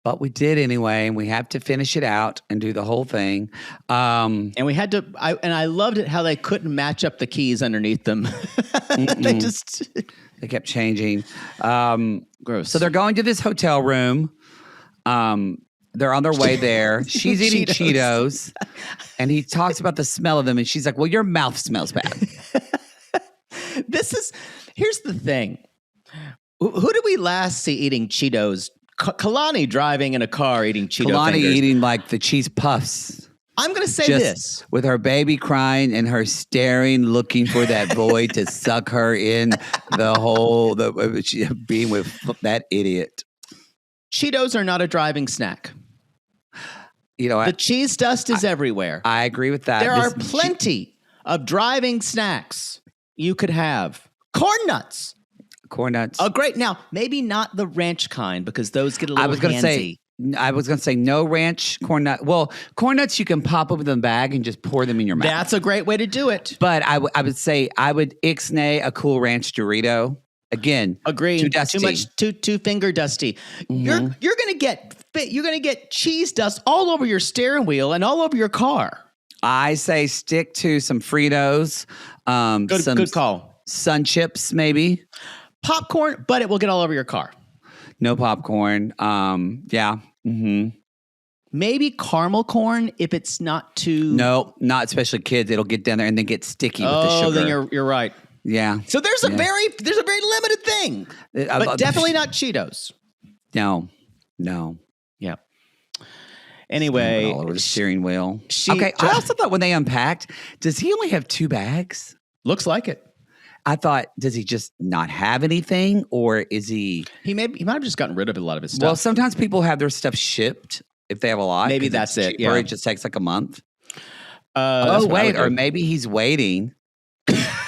But we did anyway, and we have to finish it out and do the whole thing. And we had to, I loved it how they couldn't match up the keys underneath them. They kept changing. Gross. So they're going to this hotel room. They're on their way there. She's eating Cheetos. And he talks about the smell of them. And she's like, well, your mouth smells bad. Here's the thing. Who did we last see eating Cheetos? Kalani driving in a car eating Cheeto Kalani fingers. eating like the cheese puffs. I'm going to say this. With her baby crying and her staring, looking for that boy to suck her in being with that idiot. Cheetos are not a driving snack. You know, the cheese dust is everywhere. I agree with that. There are plenty of driving snacks you could have. Corn nuts. Corn nuts. Oh, great. Now, maybe not the ranch kind because those get a little I was going to say, I was going to say no ranch corn nut. Well, corn nuts you can pop open the bag and just pour them in your mouth. That's a great way to do it. But I would say I would ixnay a Cool Ranch Dorito. Again, agreed. Too dusty. Too much. Too finger dusty. You're gonna get cheese dust all over your steering wheel and all over your car. I say stick to some Fritos. Good call. Sun chips, maybe. Popcorn, but it will get all over your car. No popcorn. Yeah. Mm-hmm. Maybe caramel corn if it's not too. No, not especially kids. It'll get down there and then get sticky with the sugar. Oh, then you're right. Yeah. So there's a very limited thing, but definitely not Cheetos. No. Yeah. Anyway, all over the steering wheel. I also thought when they unpacked, does he only have 2 bags? Looks like it. I thought, does he just not have anything, or is he? He might have just gotten rid of a lot of his stuff. Well, sometimes people have their stuff shipped if they have a lot. Maybe that's it. Or Yeah. it just takes like a month. Wait, or maybe he's waiting.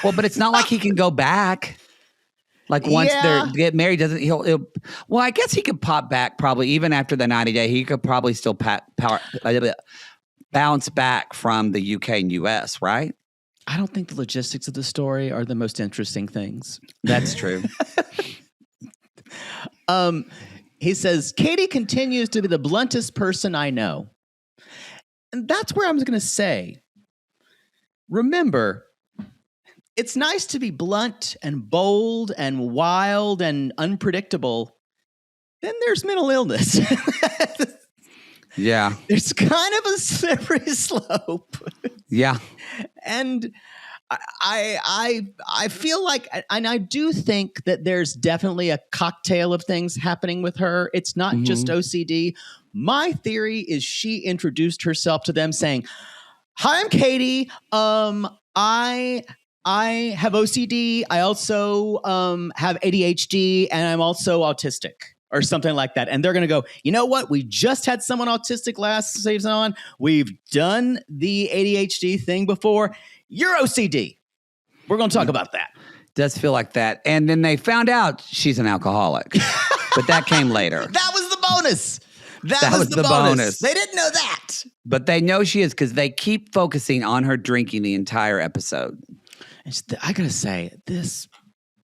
Well, but it's not like he can go back. Like once they get married, he'll well, I guess he could pop back probably even after the 90-day. He could probably still bounce back from the UK and US, right? I don't think the logistics of the story are the most interesting things. That's true. He says, Catie continues to be the bluntest person I know. And that's where I'm going to say, remember, it's nice to be blunt and bold and wild and unpredictable. Then there's mental illness. Yeah. There's kind of a slippery slope. Yeah. And I feel like, and I do think that there's definitely a cocktail of things happening with her. It's not just OCD. My theory is she introduced herself to them saying, "Hi, I'm Catie. I have OCD. I also have ADHD, and I'm also autistic." Or something like that. And they're going to go, you know what? We just had someone autistic last season on. We've done the ADHD thing before. You're OCD. We're going to talk about that. Does feel like that. And then they found out she's an alcoholic. But that came later. That was the bonus. That was the bonus. They didn't know that. But they know she is because they keep focusing on her drinking the entire episode. I got to say, this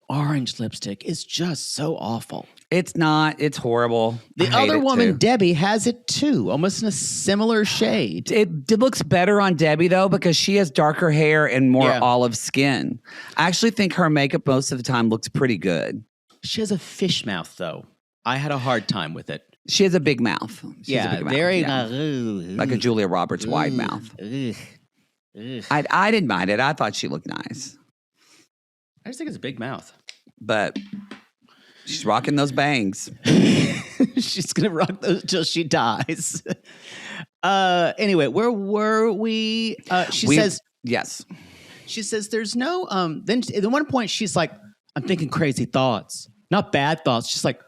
orange lipstick is just so awful. It's not. It's horrible. The other woman, Debbie, has it too, almost in a similar shade. It looks better on Debbie, though, because she has darker hair and more olive skin. I actually think her makeup most of the time looks pretty good. She has a fish mouth, though. I had a hard time with it. She has a big mouth. Very like a Julia Roberts wide mouth. I didn't mind it. I thought she looked nice. I just think it's a big mouth. But she's rocking those bangs. She's going to rock those till she dies. Anyway, where were we? She says, yes. She says there's no, then at one point she's like, I'm thinking crazy thoughts, not bad thoughts, just like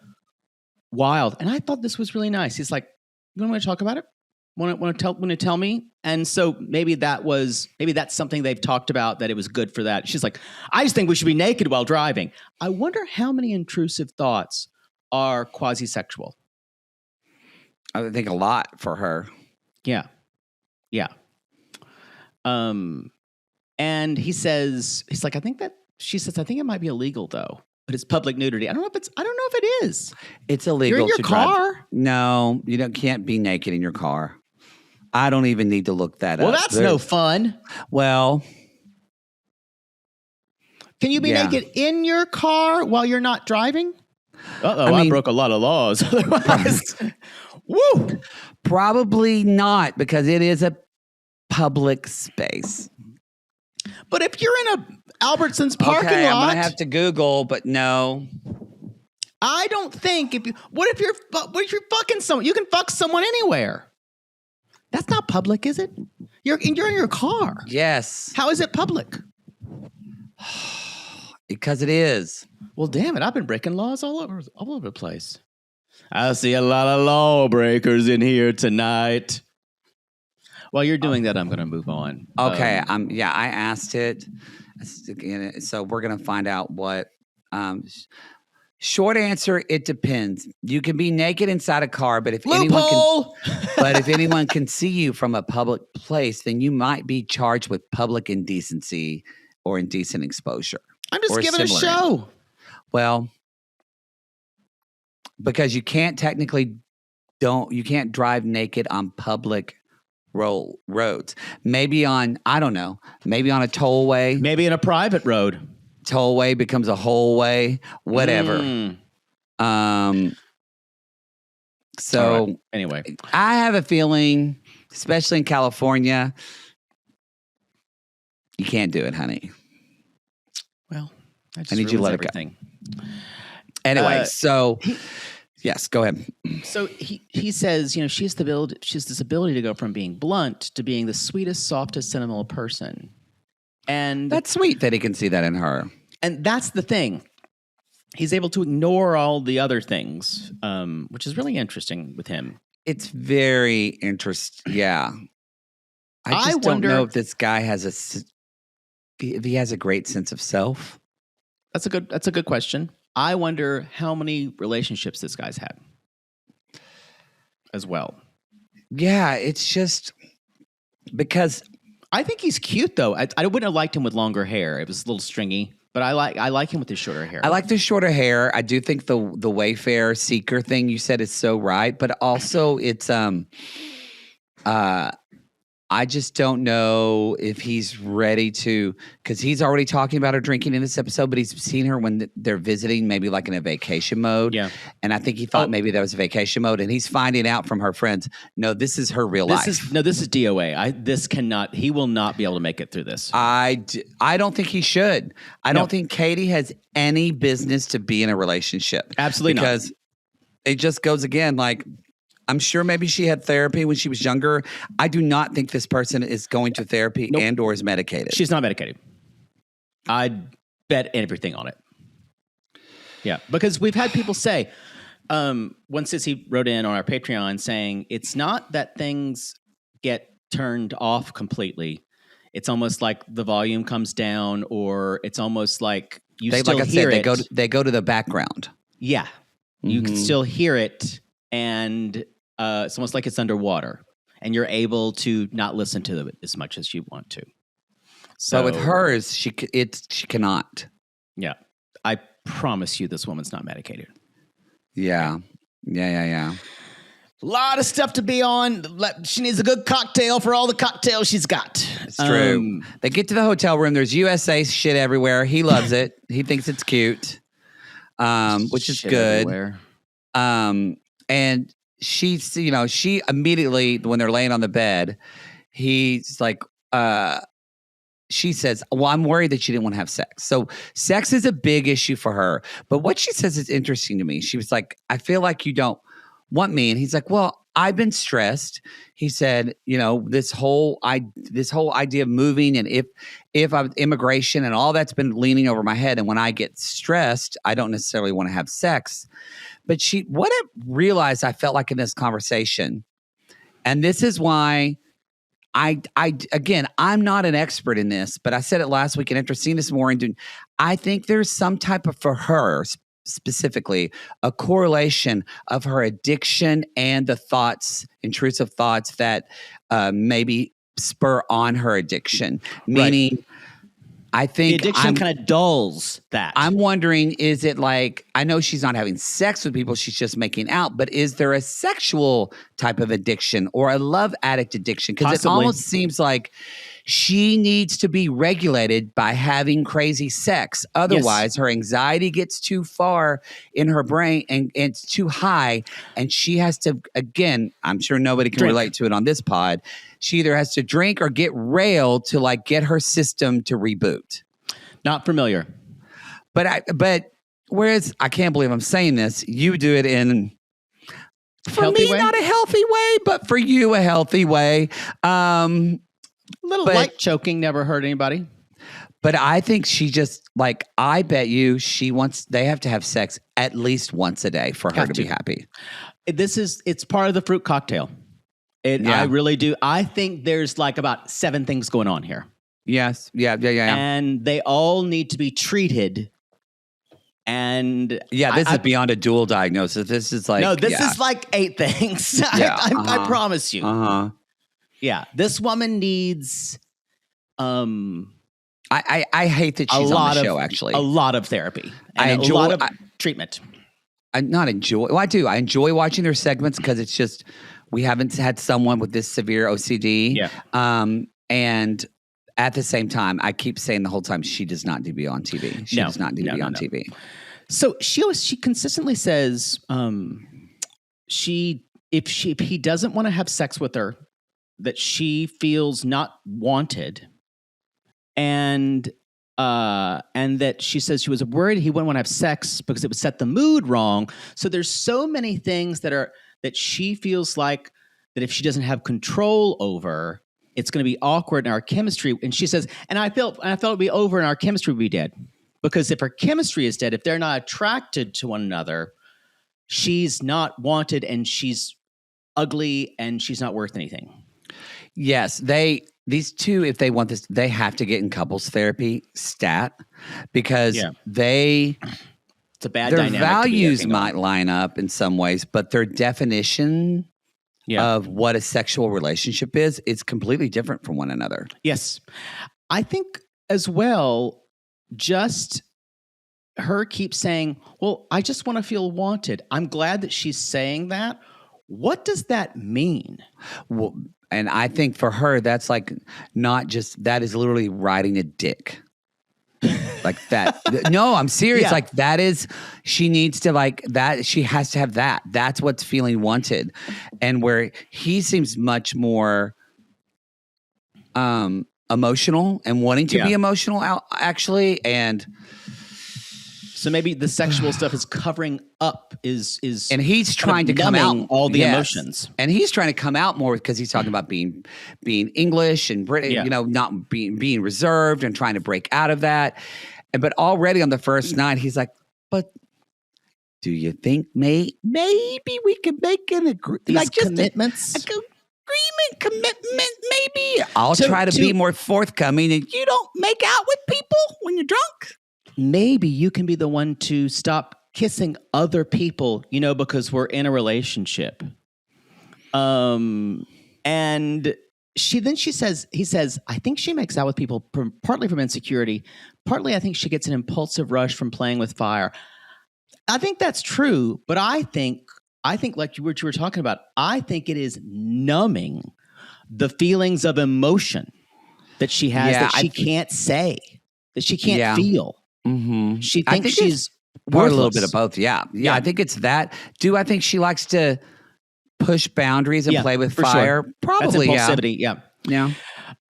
wild. And I thought this was really nice. He's like, you want to talk about it? Want to tell me? And so maybe that's something they've talked about, that it was good for that. She's like, I just think we should be naked while driving. I wonder how many intrusive thoughts are quasi-sexual. I think a lot for her. Yeah. And he says, he's like, she says, I think it might be illegal though, but it's public nudity. I don't know if it is. It's illegal. You're in your car. Drive. No, can't be naked in your car. I don't even need to look that up. Well, that's no fun. Well, can you be naked in your car while you're not driving? I broke a lot of laws. Woo! Probably not, because it is a public space. But if you're in a Albertsons parking lot, I'm gonna have to Google, but no. I don't think what if you're fucking someone? You can fuck someone anywhere. That's not public, is it? You're in your car. Yes. How is it public? Because it is. Well, damn it! I've been breaking laws all over the place. I see a lot of lawbreakers in here tonight. While you're doing that, I'm going to move on. Okay. I asked it. So we're going to find out what. Short answer, it depends. You can be naked inside a car, but if Loophole! anyone can see you from a public place, then you might be charged with public indecency or indecent exposure. I'm just or giving a similar. show. Well, because you can't you can't drive naked on public roads. Maybe on, I don't know, maybe on a tollway. Maybe in a private road. Tollway becomes a whole way, whatever. So right. Anyway, I have a feeling, especially in California, you can't do it, honey. Well, I need you to let everything. It go. Anyway, yes, go ahead. So he says, she has this ability to go from being blunt to being the sweetest, softest, sentimental person. And that's sweet that he can see that in her. And that's the thing. He's able to ignore all the other things, which is really interesting with him. It's very interesting. Yeah. I don't know if this guy if he has a great sense of self. That's a good question. I wonder how many relationships this guy's had as well. Yeah, it's just because I think he's cute though. I wouldn't have liked him with longer hair. It was a little stringy, but I like him with his shorter hair. I like the shorter hair. I do think the Wayfarer seeker thing you said is so right, but also it's I just don't know if he's ready to, because he's already talking about her drinking in this episode, but he's seen her when they're visiting, maybe like in a vacation mode. Yeah. And I think he thought maybe that was a vacation mode, and he's finding out from her friends, no, this is her real life. This is DOA. He will not be able to make it through this. I don't think he should. I don't think Catie has any business to be in a relationship. Absolutely not. Because it just goes again, like, I'm sure maybe she had therapy when she was younger. I do not think this person is going to therapy and or is medicated. She's not medicated. I'd bet everything on it. Yeah, because we've had people say, one sissy wrote in on our Patreon saying, it's not that things get turned off completely. It's almost like the volume comes down, or it's almost like you still hear it. They go to the background. Yeah, you can still hear it, and it's almost like it's underwater, and you're able to not listen to it as much as you want to. So but with hers, she cannot. Yeah, I promise you, this woman's not medicated. Yeah. A lot of stuff to be on. She needs a good cocktail for all the cocktails she's got. It's true. They get to the hotel room. There's USA shit everywhere. He loves it. He thinks it's cute, which is good. Everywhere. And she immediately, when they're laying on the bed, he's like, she says, well, I'm worried that you didn't want to have sex. So sex is a big issue for her. But what she says is interesting to me. She was like, I feel like you don't want me. And he's like, well, I've been stressed. He said, this whole idea of moving, and if I'm immigration and all that's been leaning over my head. And when I get stressed, I don't necessarily want to have sex. But what I realized I felt like in this conversation, and this is why again, I'm not an expert in this, but I said it last week in Interesting this morning. I think there's some type of, for her specifically, a correlation of her addiction and the intrusive thoughts that maybe spur on her addiction. Meaning, I think the addiction kind of dulls that. I'm wondering, is it like, I know she's not having sex with people, she's just making out, but is there a sexual type of addiction or a love addict addiction? Because it almost seems like she needs to be regulated by having crazy sex. Otherwise, her anxiety gets too far in her brain and it's too high. And she has to, again, I'm sure nobody can relate to it on this pod. She either has to drink or get railed to like get her system to reboot. Not familiar. But whereas I can't believe I'm saying this, you do it in, for healthy me, way? not a healthy way, but for you, a healthy way. Light choking never hurt anybody. But I think she just, like, I bet you they have to have sex at least once a day for her to be happy. It's part of the fruit cocktail. I really do. I think there's like about 7 things going on here. Yes. Yeah. And they all need to be treated And this is beyond a dual diagnosis. This is like is like 8 things. I promise you. Yeah, this woman needs. I hate that she's on the show. Actually, a lot of therapy. And I enjoy a lot of treatment. I not enjoy. Well, I do. I enjoy watching their segments because it's just we haven't had someone with this severe OCD. Yeah. And at the same time, I keep saying the whole time she does not need to be on TV. She does not need to be on TV. So she consistently says if he doesn't want to have sex with her, that she feels not wanted, and that she says she was worried he wouldn't want to have sex because it would set the mood wrong. So there's so many things that she feels like that if she doesn't have control over, it's going to be awkward in our chemistry. And she says, and I felt it'd be over and our chemistry would be dead. Because if her chemistry is dead, if they're not attracted to one another, she's not wanted and she's ugly and she's not worth anything. Yes, these two, if they want this, they have to get in couples therapy because it's a bad their dynamic. Values might line up in some ways, but their definition of what a sexual relationship is completely different from one another. Yes. I think as well, just her keeps saying, well, I just want to feel wanted. I'm glad that she's saying that. What does that mean? Well, and I think for her, that's like not just, that is literally riding a dick. Like that. No, I'm serious. Yeah. Like that is, she needs to like that. She has to have that. That's what's feeling wanted. And where he seems much more emotional and wanting to be emotional actually. And so maybe the sexual stuff is covering up and he's trying to come out all the emotions. And he's trying to come out more because he's talking about being English and British, not being reserved and trying to break out of that. But already on the first night, he's like, but do you think maybe we could make an agreement? Like just commitments? Commitment, maybe. I'll try to be more forthcoming and you don't make out with people when you're drunk. Maybe you can be the one to stop kissing other people, because we're in a relationship. And he says, I think she makes out with people partly from insecurity. Partly, I think she gets an impulsive rush from playing with fire. I think that's true, but I think like what you were talking about, I think it is numbing the feelings of emotion that she has that she can't say, that she can't feel. Mm-hmm. She thinks she's worthless. A little bit of both. Yeah. I think it's that. Do I think she likes to push boundaries and play with fire? Sure. Probably. That's impulsivity.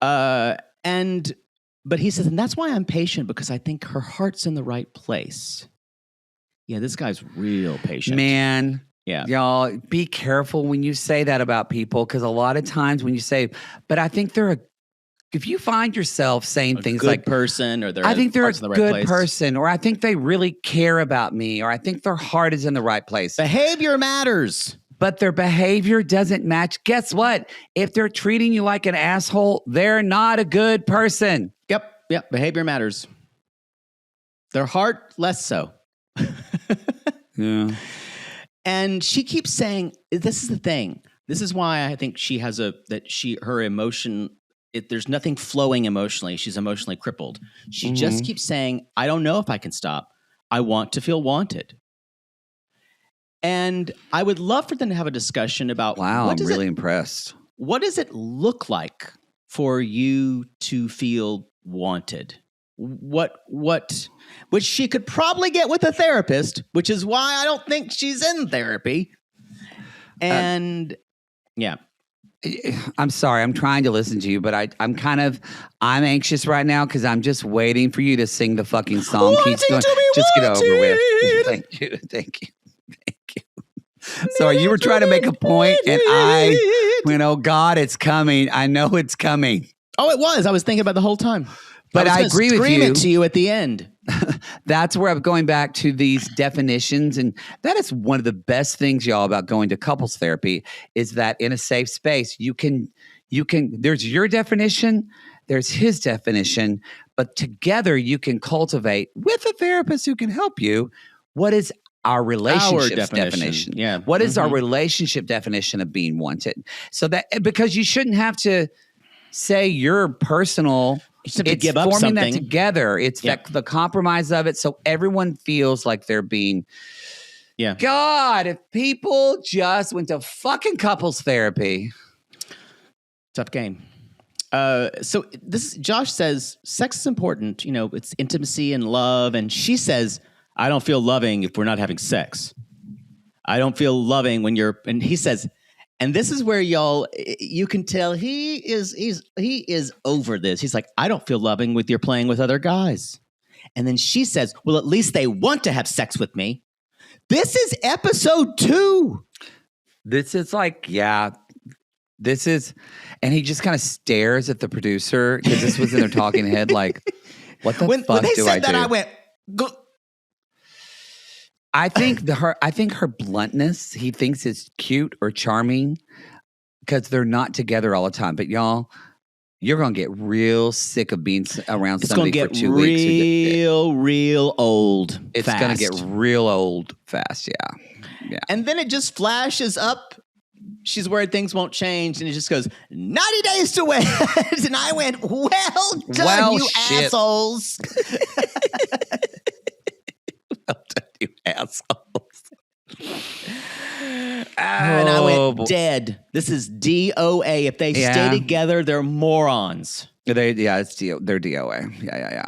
Yeah. But he says, and that's why I'm patient, because I think her heart's in the right place. Yeah, this guy's real patient. Man. Yeah. Y'all, be careful when you say that about people, because a lot of times when you say, but I think if you find yourself saying things like person, or I think they're a the right good place. person, or I think they really care about me, or I think their heart is in the right place. Behavior matters. But their behavior doesn't match. Guess what? If they're treating you like an asshole, they're not a good person. Yep. Behavior matters. Their heart, less so. Yeah. And she keeps saying, this is the thing. This is why I think she has her emotion, there's nothing flowing emotionally. She's emotionally crippled. She just keeps saying, I don't know if I can stop. I want to feel wanted. And I would love for them to have a discussion about, wow, I'm really impressed. What does it look like for you to feel wanted? Which she could probably get with a therapist, which is why I don't think she's in therapy. And I'm sorry, I'm trying to listen to you, but I'm anxious right now because I'm just waiting for you to sing the fucking song. Just get over with. Thank you. Sorry, you were trying to make a point, and I went, oh God, it's coming. I know it's coming. Oh, it was. I was thinking about it the whole time. But I agree with you. Scream it to you at the end. That's where I'm going back to these definitions. And that is one of the best things, y'all, about going to couples therapy is that in a safe space, you can, there's your definition, there's his definition, but together you can cultivate with a therapist who can help you. What is our relationship's definition? Yeah. What is our relationship definition of being wanted? So that, because you shouldn't have to say your personal, You have to it's give up forming something. that together. It's the compromise of it. So everyone feels like they're being, God, if people just went to fucking couples therapy. Tough game. So Josh says sex is important. You know, it's intimacy and love. And she says, I don't feel loving if we're not having sex. I don't feel loving when you're, and he says, and this is where you can tell he is over this. He's like, I don't feel loving with you're playing with other guys. And then she says, well, at least they want to have sex with me. This is episode 2. This is like, this is, and he just kind of stares at the producer because this was in their talking head. Like, what the fuck when they do said I that, do? I went, go. I think her bluntness, he thinks is cute or charming because they're not together all the time. But y'all, you're gonna get real sick of being around somebody for 2 weeks. Real old. It's fast. gonna get real old fast. Yeah. And then it just flashes up. She's worried things won't change, and it just goes 90 days to wed. And I went, well done, you shit. assholes. Well done, you assholes. And I went dead. This is DOA. If they stay together, they're morons. They're DOA. Yeah.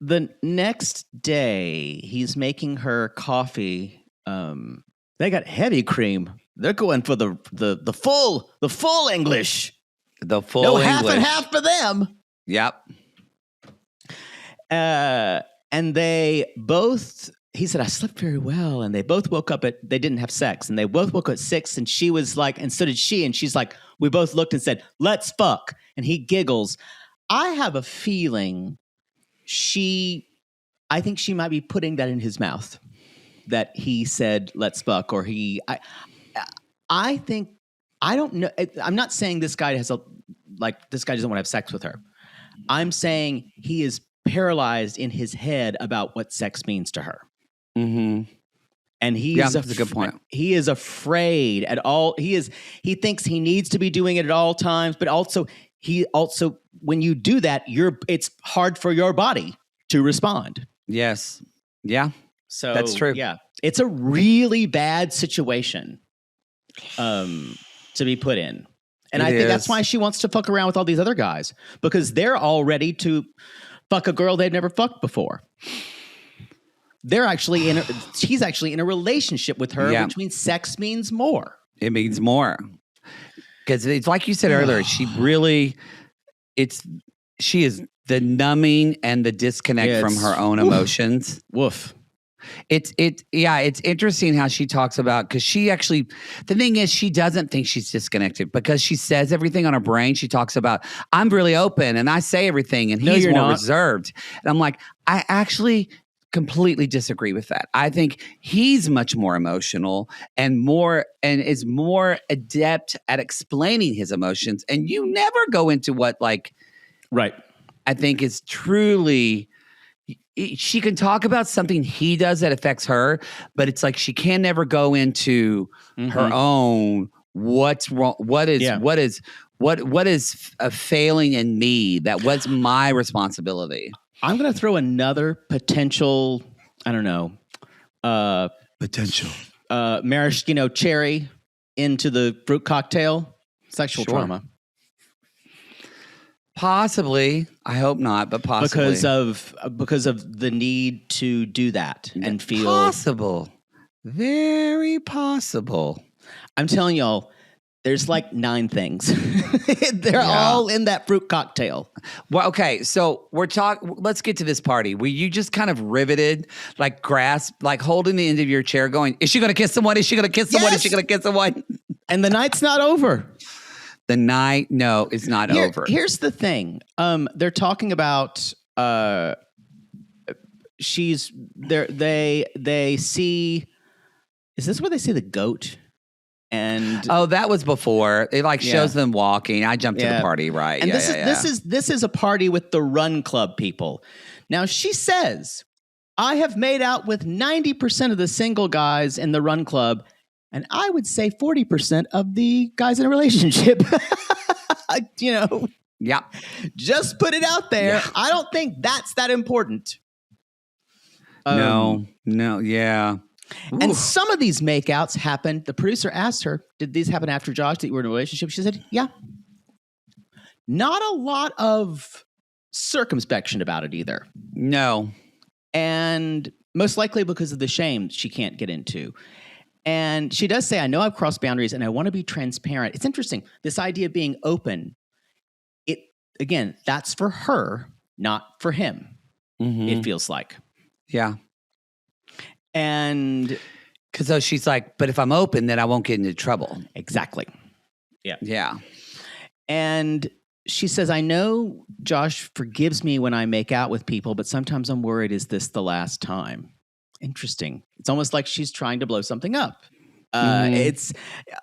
The next day, he's making her coffee. They got heavy cream. They're going for the full English. The full no English. half and half for them. Yep. And they both, he said, I slept very well. And they both woke up they didn't have sex. And they both woke up at 6. And she was like, and so did she. And she's like, we both looked and said, let's fuck. And he giggles. I have a feeling I think she might be putting that in his mouth. That he said, let's fuck. Or I think, I don't know. I'm not saying this guy this guy doesn't want to have sex with her. I'm saying he is paralyzed in his head about what sex means to her. Mm-hmm. And that's a good point. He is afraid at all. He thinks he needs to be doing it at all times, but also when you do that, it's hard for your body to respond. Yes. Yeah. So that's true. Yeah. It's a really bad situation to be put in. And I think that's why she wants to fuck around with all these other guys, because they're all ready to fuck a girl they've never fucked before. He's actually in a relationship with her, which means sex means more. It means more. Because it's like you said earlier, she is the numbing and the disconnect from her own emotions. Woof. It's interesting how she talks about, because the thing is, she doesn't think she's disconnected because she says everything on her brain. She talks about, I'm really open and I say everything, and he's more reserved. And I'm like, I actually completely disagree with that. I think he's much more emotional and is more adept at explaining his emotions. And you never go into what right. I think is truly. She can talk about something he does that affects her, but it's like she can never go into her own what's wrong, what is a failing in me, that was my responsibility. I'm going to throw another potential, I don't know, maraschino cherry into the fruit cocktail. Sexual trauma. Possibly. I hope not, but possibly. Because of the need to do that and feel possible. Very possible. I'm telling y'all, there's 9 things. They're all in that fruit cocktail. Well, okay, so let's get to this party where you just kind of riveted, grasp, holding the end of your chair going, is she going to kiss someone? Is she going to kiss someone? Is she going to kiss someone? And the night's not over. The night, no, it's not over. Here's the thing. They're talking about she's there. They see. Is this where they see the goat? And that was before. It shows them walking. I jumped to the party, right? And this is a party with the Run Club people. Now she says, I have made out with 90% of the single guys in the Run Club, and I would say 40% of the guys in a relationship. Yeah. Just put it out there. Yeah. I don't think that's that important. No, yeah. And some of these makeouts happened. The producer asked her, did these happen after Josh that you were in a relationship? She said, yeah. Not a lot of circumspection about it either. No. And most likely because of the shame she can't get into. And she does say, I know I've crossed boundaries and I want to be transparent. It's interesting. This idea of being open, again, that's for her, not for him. Mm-hmm. It feels like. Yeah. And because she's like, but if I'm open, then I won't get into trouble. Exactly. Yeah. Yeah. And she says, I know Josh forgives me when I make out with people, but sometimes I'm worried, is this the last time? Interesting. It's almost like she's trying to blow something up. It's,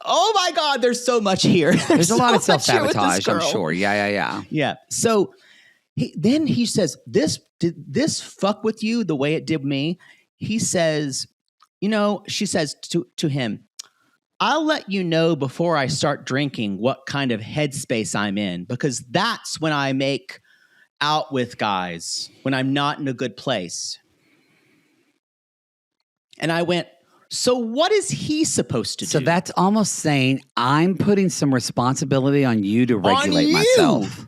oh my God, there's so much here. There's a lot of self-sabotage, I'm sure. Yeah. Yeah. So then he says, did this fuck with you the way it did me? He says, she says to him, I'll let you know before I start drinking what kind of headspace I'm in, because that's when I make out with guys, when I'm not in a good place. And I went, so what is he supposed to do? So that's almost saying I'm putting some responsibility on you to regulate myself.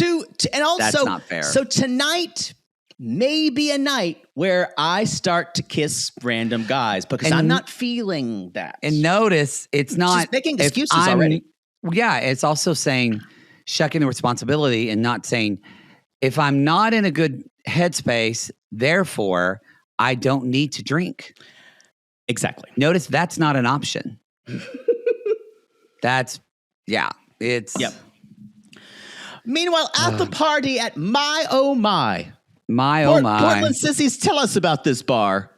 And also, that's not fair. So tonight may be a night where I start to kiss random guys because I'm not feeling that. And notice it's not She's making excuses already. Yeah, it's also saying shucking the responsibility and not saying if I'm not in a good headspace, therefore I don't need to drink. Exactly. Notice that's not an option. It's Yep. Meanwhile, at the party at My Oh My. Portland sissies, tell us about this bar.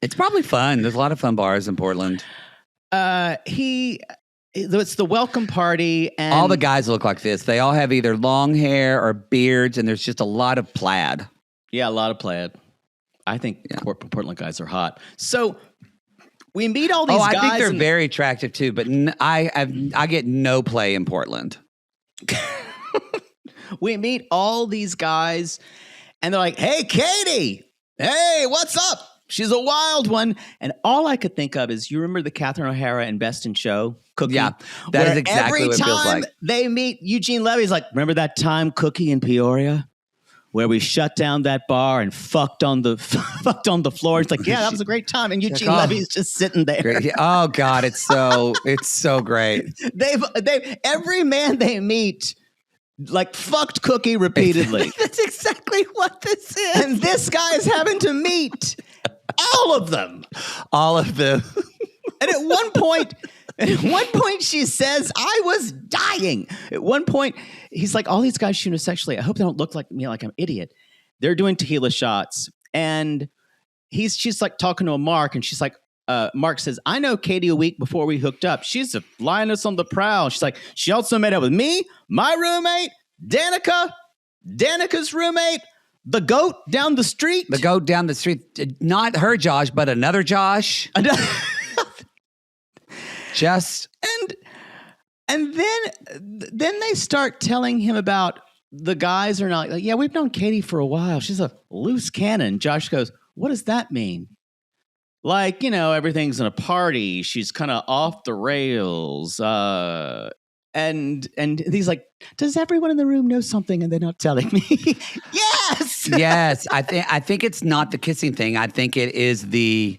It's probably fun. There's a lot of fun bars in Portland. It's the welcome party. And all the guys look like this. They all have either long hair or beards, and there's just a lot of plaid. Yeah, a lot of plaid. I think Portland guys are hot. So we meet all these guys. I think they're very attractive too, but I get no play in Portland. We meet all these guys, and they're like, hey, Catie. Hey, what's up? She's a wild one. And all I could think of is, you remember the Catherine O'Hara and Best in Show Cookie? Yeah, that is exactly what it feels like. Every time they meet Eugene Levy's like, remember that time, Cookie, in Peoria? Where we shut down that bar and fucked on the floor. It's like, yeah, that was a great time. And Eugene Levy's just sitting there. Great. Oh God, it's so great. Every man they meet, like, fucked Cookie repeatedly. That's exactly what this is. And this guy is having to meet all of them. All of them. And at one point, she says, I was dying. At one point, he's like, all these guys shoot us sexually. I hope they don't look like me, like I'm an idiot. They're doing tequila shots. And she's like talking to a Mark, and she's like, Mark says, I know Catie a week before we hooked up. She's a lioness on the prowl. She's like, she also made out with me, my roommate, Danica's roommate, the goat down the street. The goat down the street. Not her Josh, but another Josh. And then they start telling him about the guys are not like, yeah, we've known Catie for a while. She's a loose cannon. Josh goes, what does that mean? Like, everything's in a party. She's kind of off the rails. And he's like, does everyone in the room know something and they're not telling me? Yes. Yes. I think it's not the kissing thing. I think it is the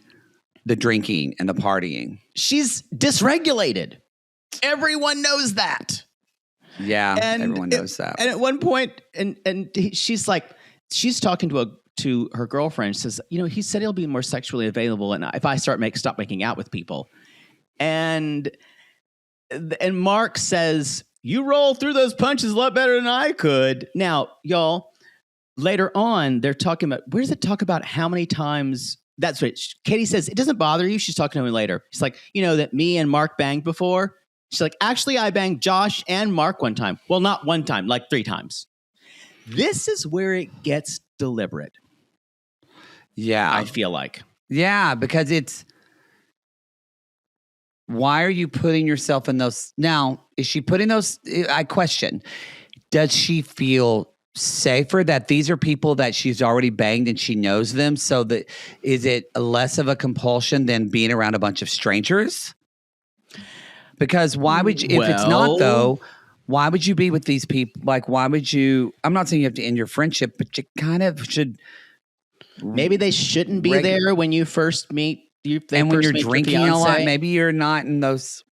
drinking and the partying. She's dysregulated. Everyone knows that. Yeah, everyone knows that. And at one point, she's like, she's talking to her girlfriend. She says, he said he'll be more sexually available, and if I stop making out with people. And Mark says, you roll through those punches a lot better than I could. Now, y'all, later on, they're talking about, where does it talk about how many times That's right. Catie says, it doesn't bother you. She's talking to him later. She's like, that me and Mark banged before. She's like, actually, I banged Josh and Mark one time. Well, not one time, like 3 times. This is where it gets deliberate. Yeah. I feel like. Yeah, because it's, why are you putting yourself in those? Now, is she putting those? I question, does she feel safer that these are people that she's already banged and she knows them? So that, is it less of a compulsion than being around a bunch of strangers? Because why would you, if it's not though, why would you be with these people? Like, why would you, I'm not saying you have to end your friendship, but you kind of should. Maybe they shouldn't be there when you first meet. And when you're drinking a lot, maybe you're not in those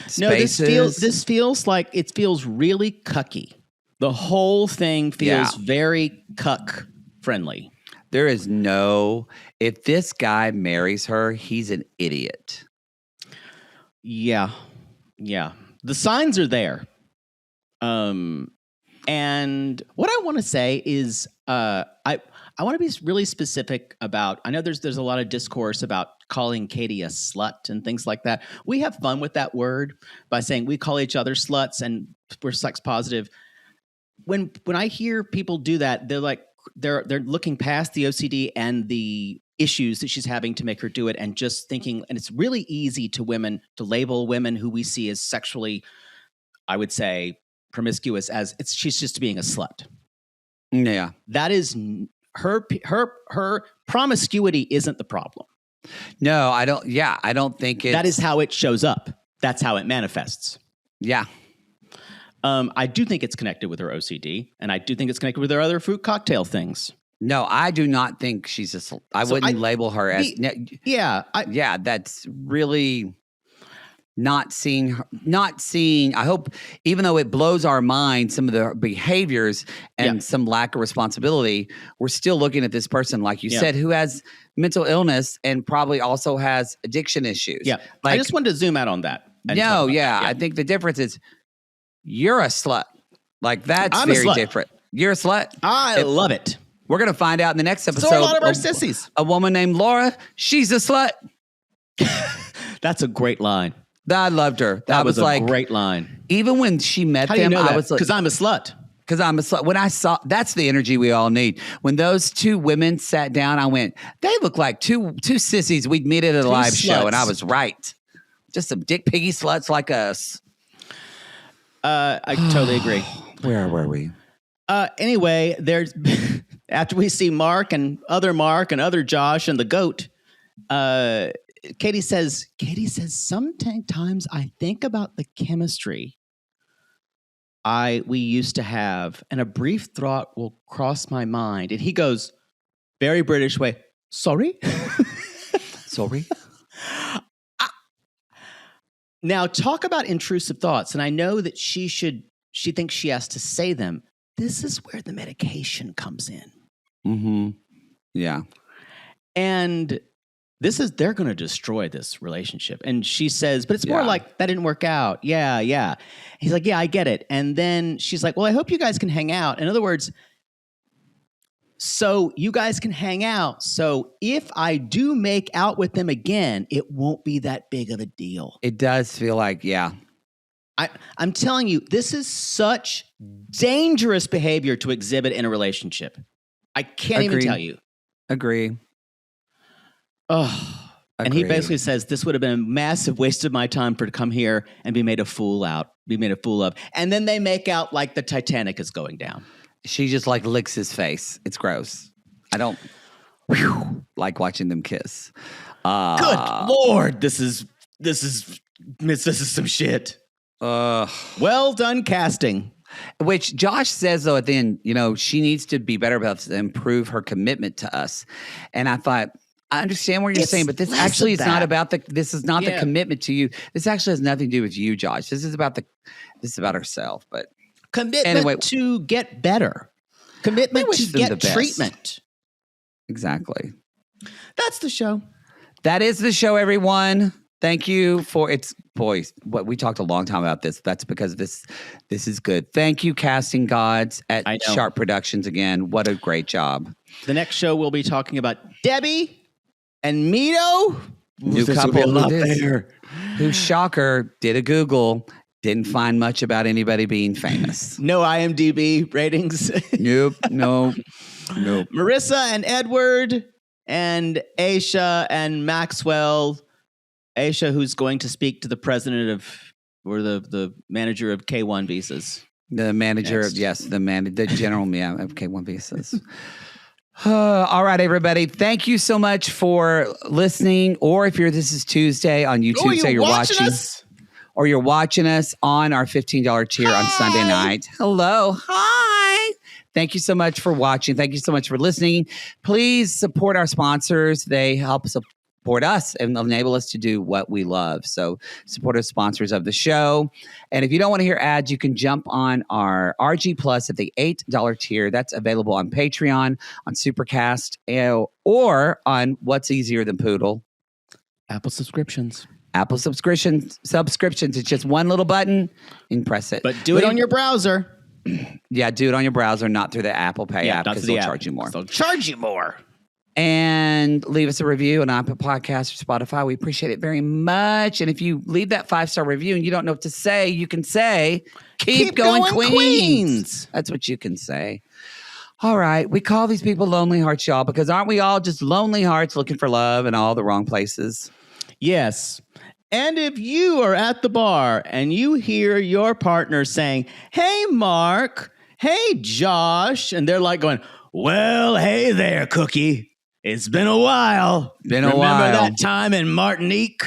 spaces. No, this feels like it feels really cucky. The whole thing feels very cuck friendly. There is no, if this guy marries her, he's an idiot. Yeah. Yeah. The signs are there. And what I want to say is, I want to be really specific about, I know there's a lot of discourse about calling Catie a slut and things like that. We have fun with that word by saying we call each other sluts and we're sex positive. When I hear people do that, they're like, they're looking past the OCD and the issues that she's having to make her do it and just thinking, and it's really easy to label women who we see as sexually, I would say, promiscuous as she's just being a slut. Yeah. That is her promiscuity isn't the problem. No, I don't. Yeah, I don't think that is how it shows up. That's how it manifests. Yeah. I do think it's connected with her OCD, and I do think it's connected with her other fruit cocktail things. No, I do not think she's a. I wouldn't label her as. Yeah, that's really not seeing. I hope, even though it blows our mind, some of the behaviors and some lack of responsibility, we're still looking at this person, like you said, who has mental illness and probably also has addiction issues. Yeah, I just wanted to zoom out on that. I think the difference is you're a slut. Like that's very different. You're a slut. I love it. We're going to find out in the next episode. So a lot of our sissies. A woman named Laura, she's a slut. That's a great line. I loved her. That was a great line. Even when she met them, I was like, because I'm a slut. Because I'm a slut. When I saw, that's the energy we all need. When those 2 women sat down, I went, they look like two sissies we'd meet at a live show. And I was right. Just some dick piggy sluts like us. I totally agree. Where were we? Anyway, there's after we see Mark and other Josh and the goat, Catie says, sometimes I think about the chemistry we used to have, and a brief thought will cross my mind. And he goes, very British way, sorry? Sorry? Now, talk about intrusive thoughts. And I know that she thinks she has to say them. This is where the medication comes in. Mm-hmm. Yeah. And they're going to destroy this relationship. And she says, but it's more like, that didn't work out. Yeah. He's like, yeah, I get it. And then she's like, well, I hope you guys can hang out. In other words, so you guys can hang out. So if I do make out with them again, it won't be that big of a deal. It does feel like, I'm telling you, this is such dangerous behavior to exhibit in a relationship. I can't even tell you. Agree. Oh, and he basically says this would have been a massive waste of my time to come here and be made a fool of. And then they make out like the Titanic is going down. She just like licks his face. It's gross. I don't like watching them kiss. Good Lord, this is some shit. Well done casting. Which Josh says though at the end, she needs to be better about to improve her commitment to us. And I thought, I understand what you're saying, but this actually is not about this is not the commitment to you. This actually has nothing to do with you, Josh. This is about herself. But commitment to get better. Commitment to get treatment. Exactly. That's the show. That is the show, everyone. Thank you for what we talked a long time about this. That's because this is good. Thank you, casting gods at Sharp Productions again. What a great job. The next show we'll be talking about Debbie and Mito. New couple who, shocker, did a Google, didn't find much about anybody being famous. No IMDb ratings. Nope. Marissa and Edward and Aisha and Maxwell. Aisha, who's going to speak to the president or the manager of K1 visas. The manager of, the general of K1 visas. All right, everybody. Thank you so much for listening. Or if this is Tuesday on YouTube, say you're watching us. Or you're watching us on our $15 tier on Sunday night. Hello. Hi. Thank you so much for watching. Thank you so much for listening. Please support our sponsors. They help support us and enable us to do what we love. So support us, sponsors of the show. And if you don't want to hear ads, you can jump on our RG Plus at the $8 tier. That's available on Patreon, on Supercast, or on what's easier than Poodle? Apple subscriptions. Apple subscriptions. It's just one little button and press it. But do it on your browser. Yeah, do it on your browser, not through the Apple Pay app, because they'll charge you more. They'll charge you more. And leave us a review on Apple Podcasts or Spotify. We appreciate it very much. And if you leave that 5-star review and you don't know what to say, you can say, keep going Queens. That's what you can say. All right. We call these people lonely hearts, y'all, because aren't we all just lonely hearts looking for love in all the wrong places? Yes. And if you are at the bar and you hear your partner saying, hey, Mark, hey, Josh, and they're like going, well, hey there, Cookie. It's been a while. Remember that time in Martinique?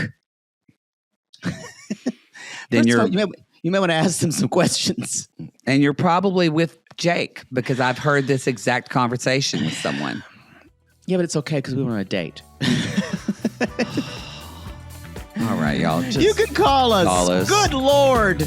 Then you may want to ask them some questions. And you're probably with Jake, because I've heard this exact conversation with someone. Yeah, but it's okay because we were on a date. All right, y'all. You can call us. Good Lord.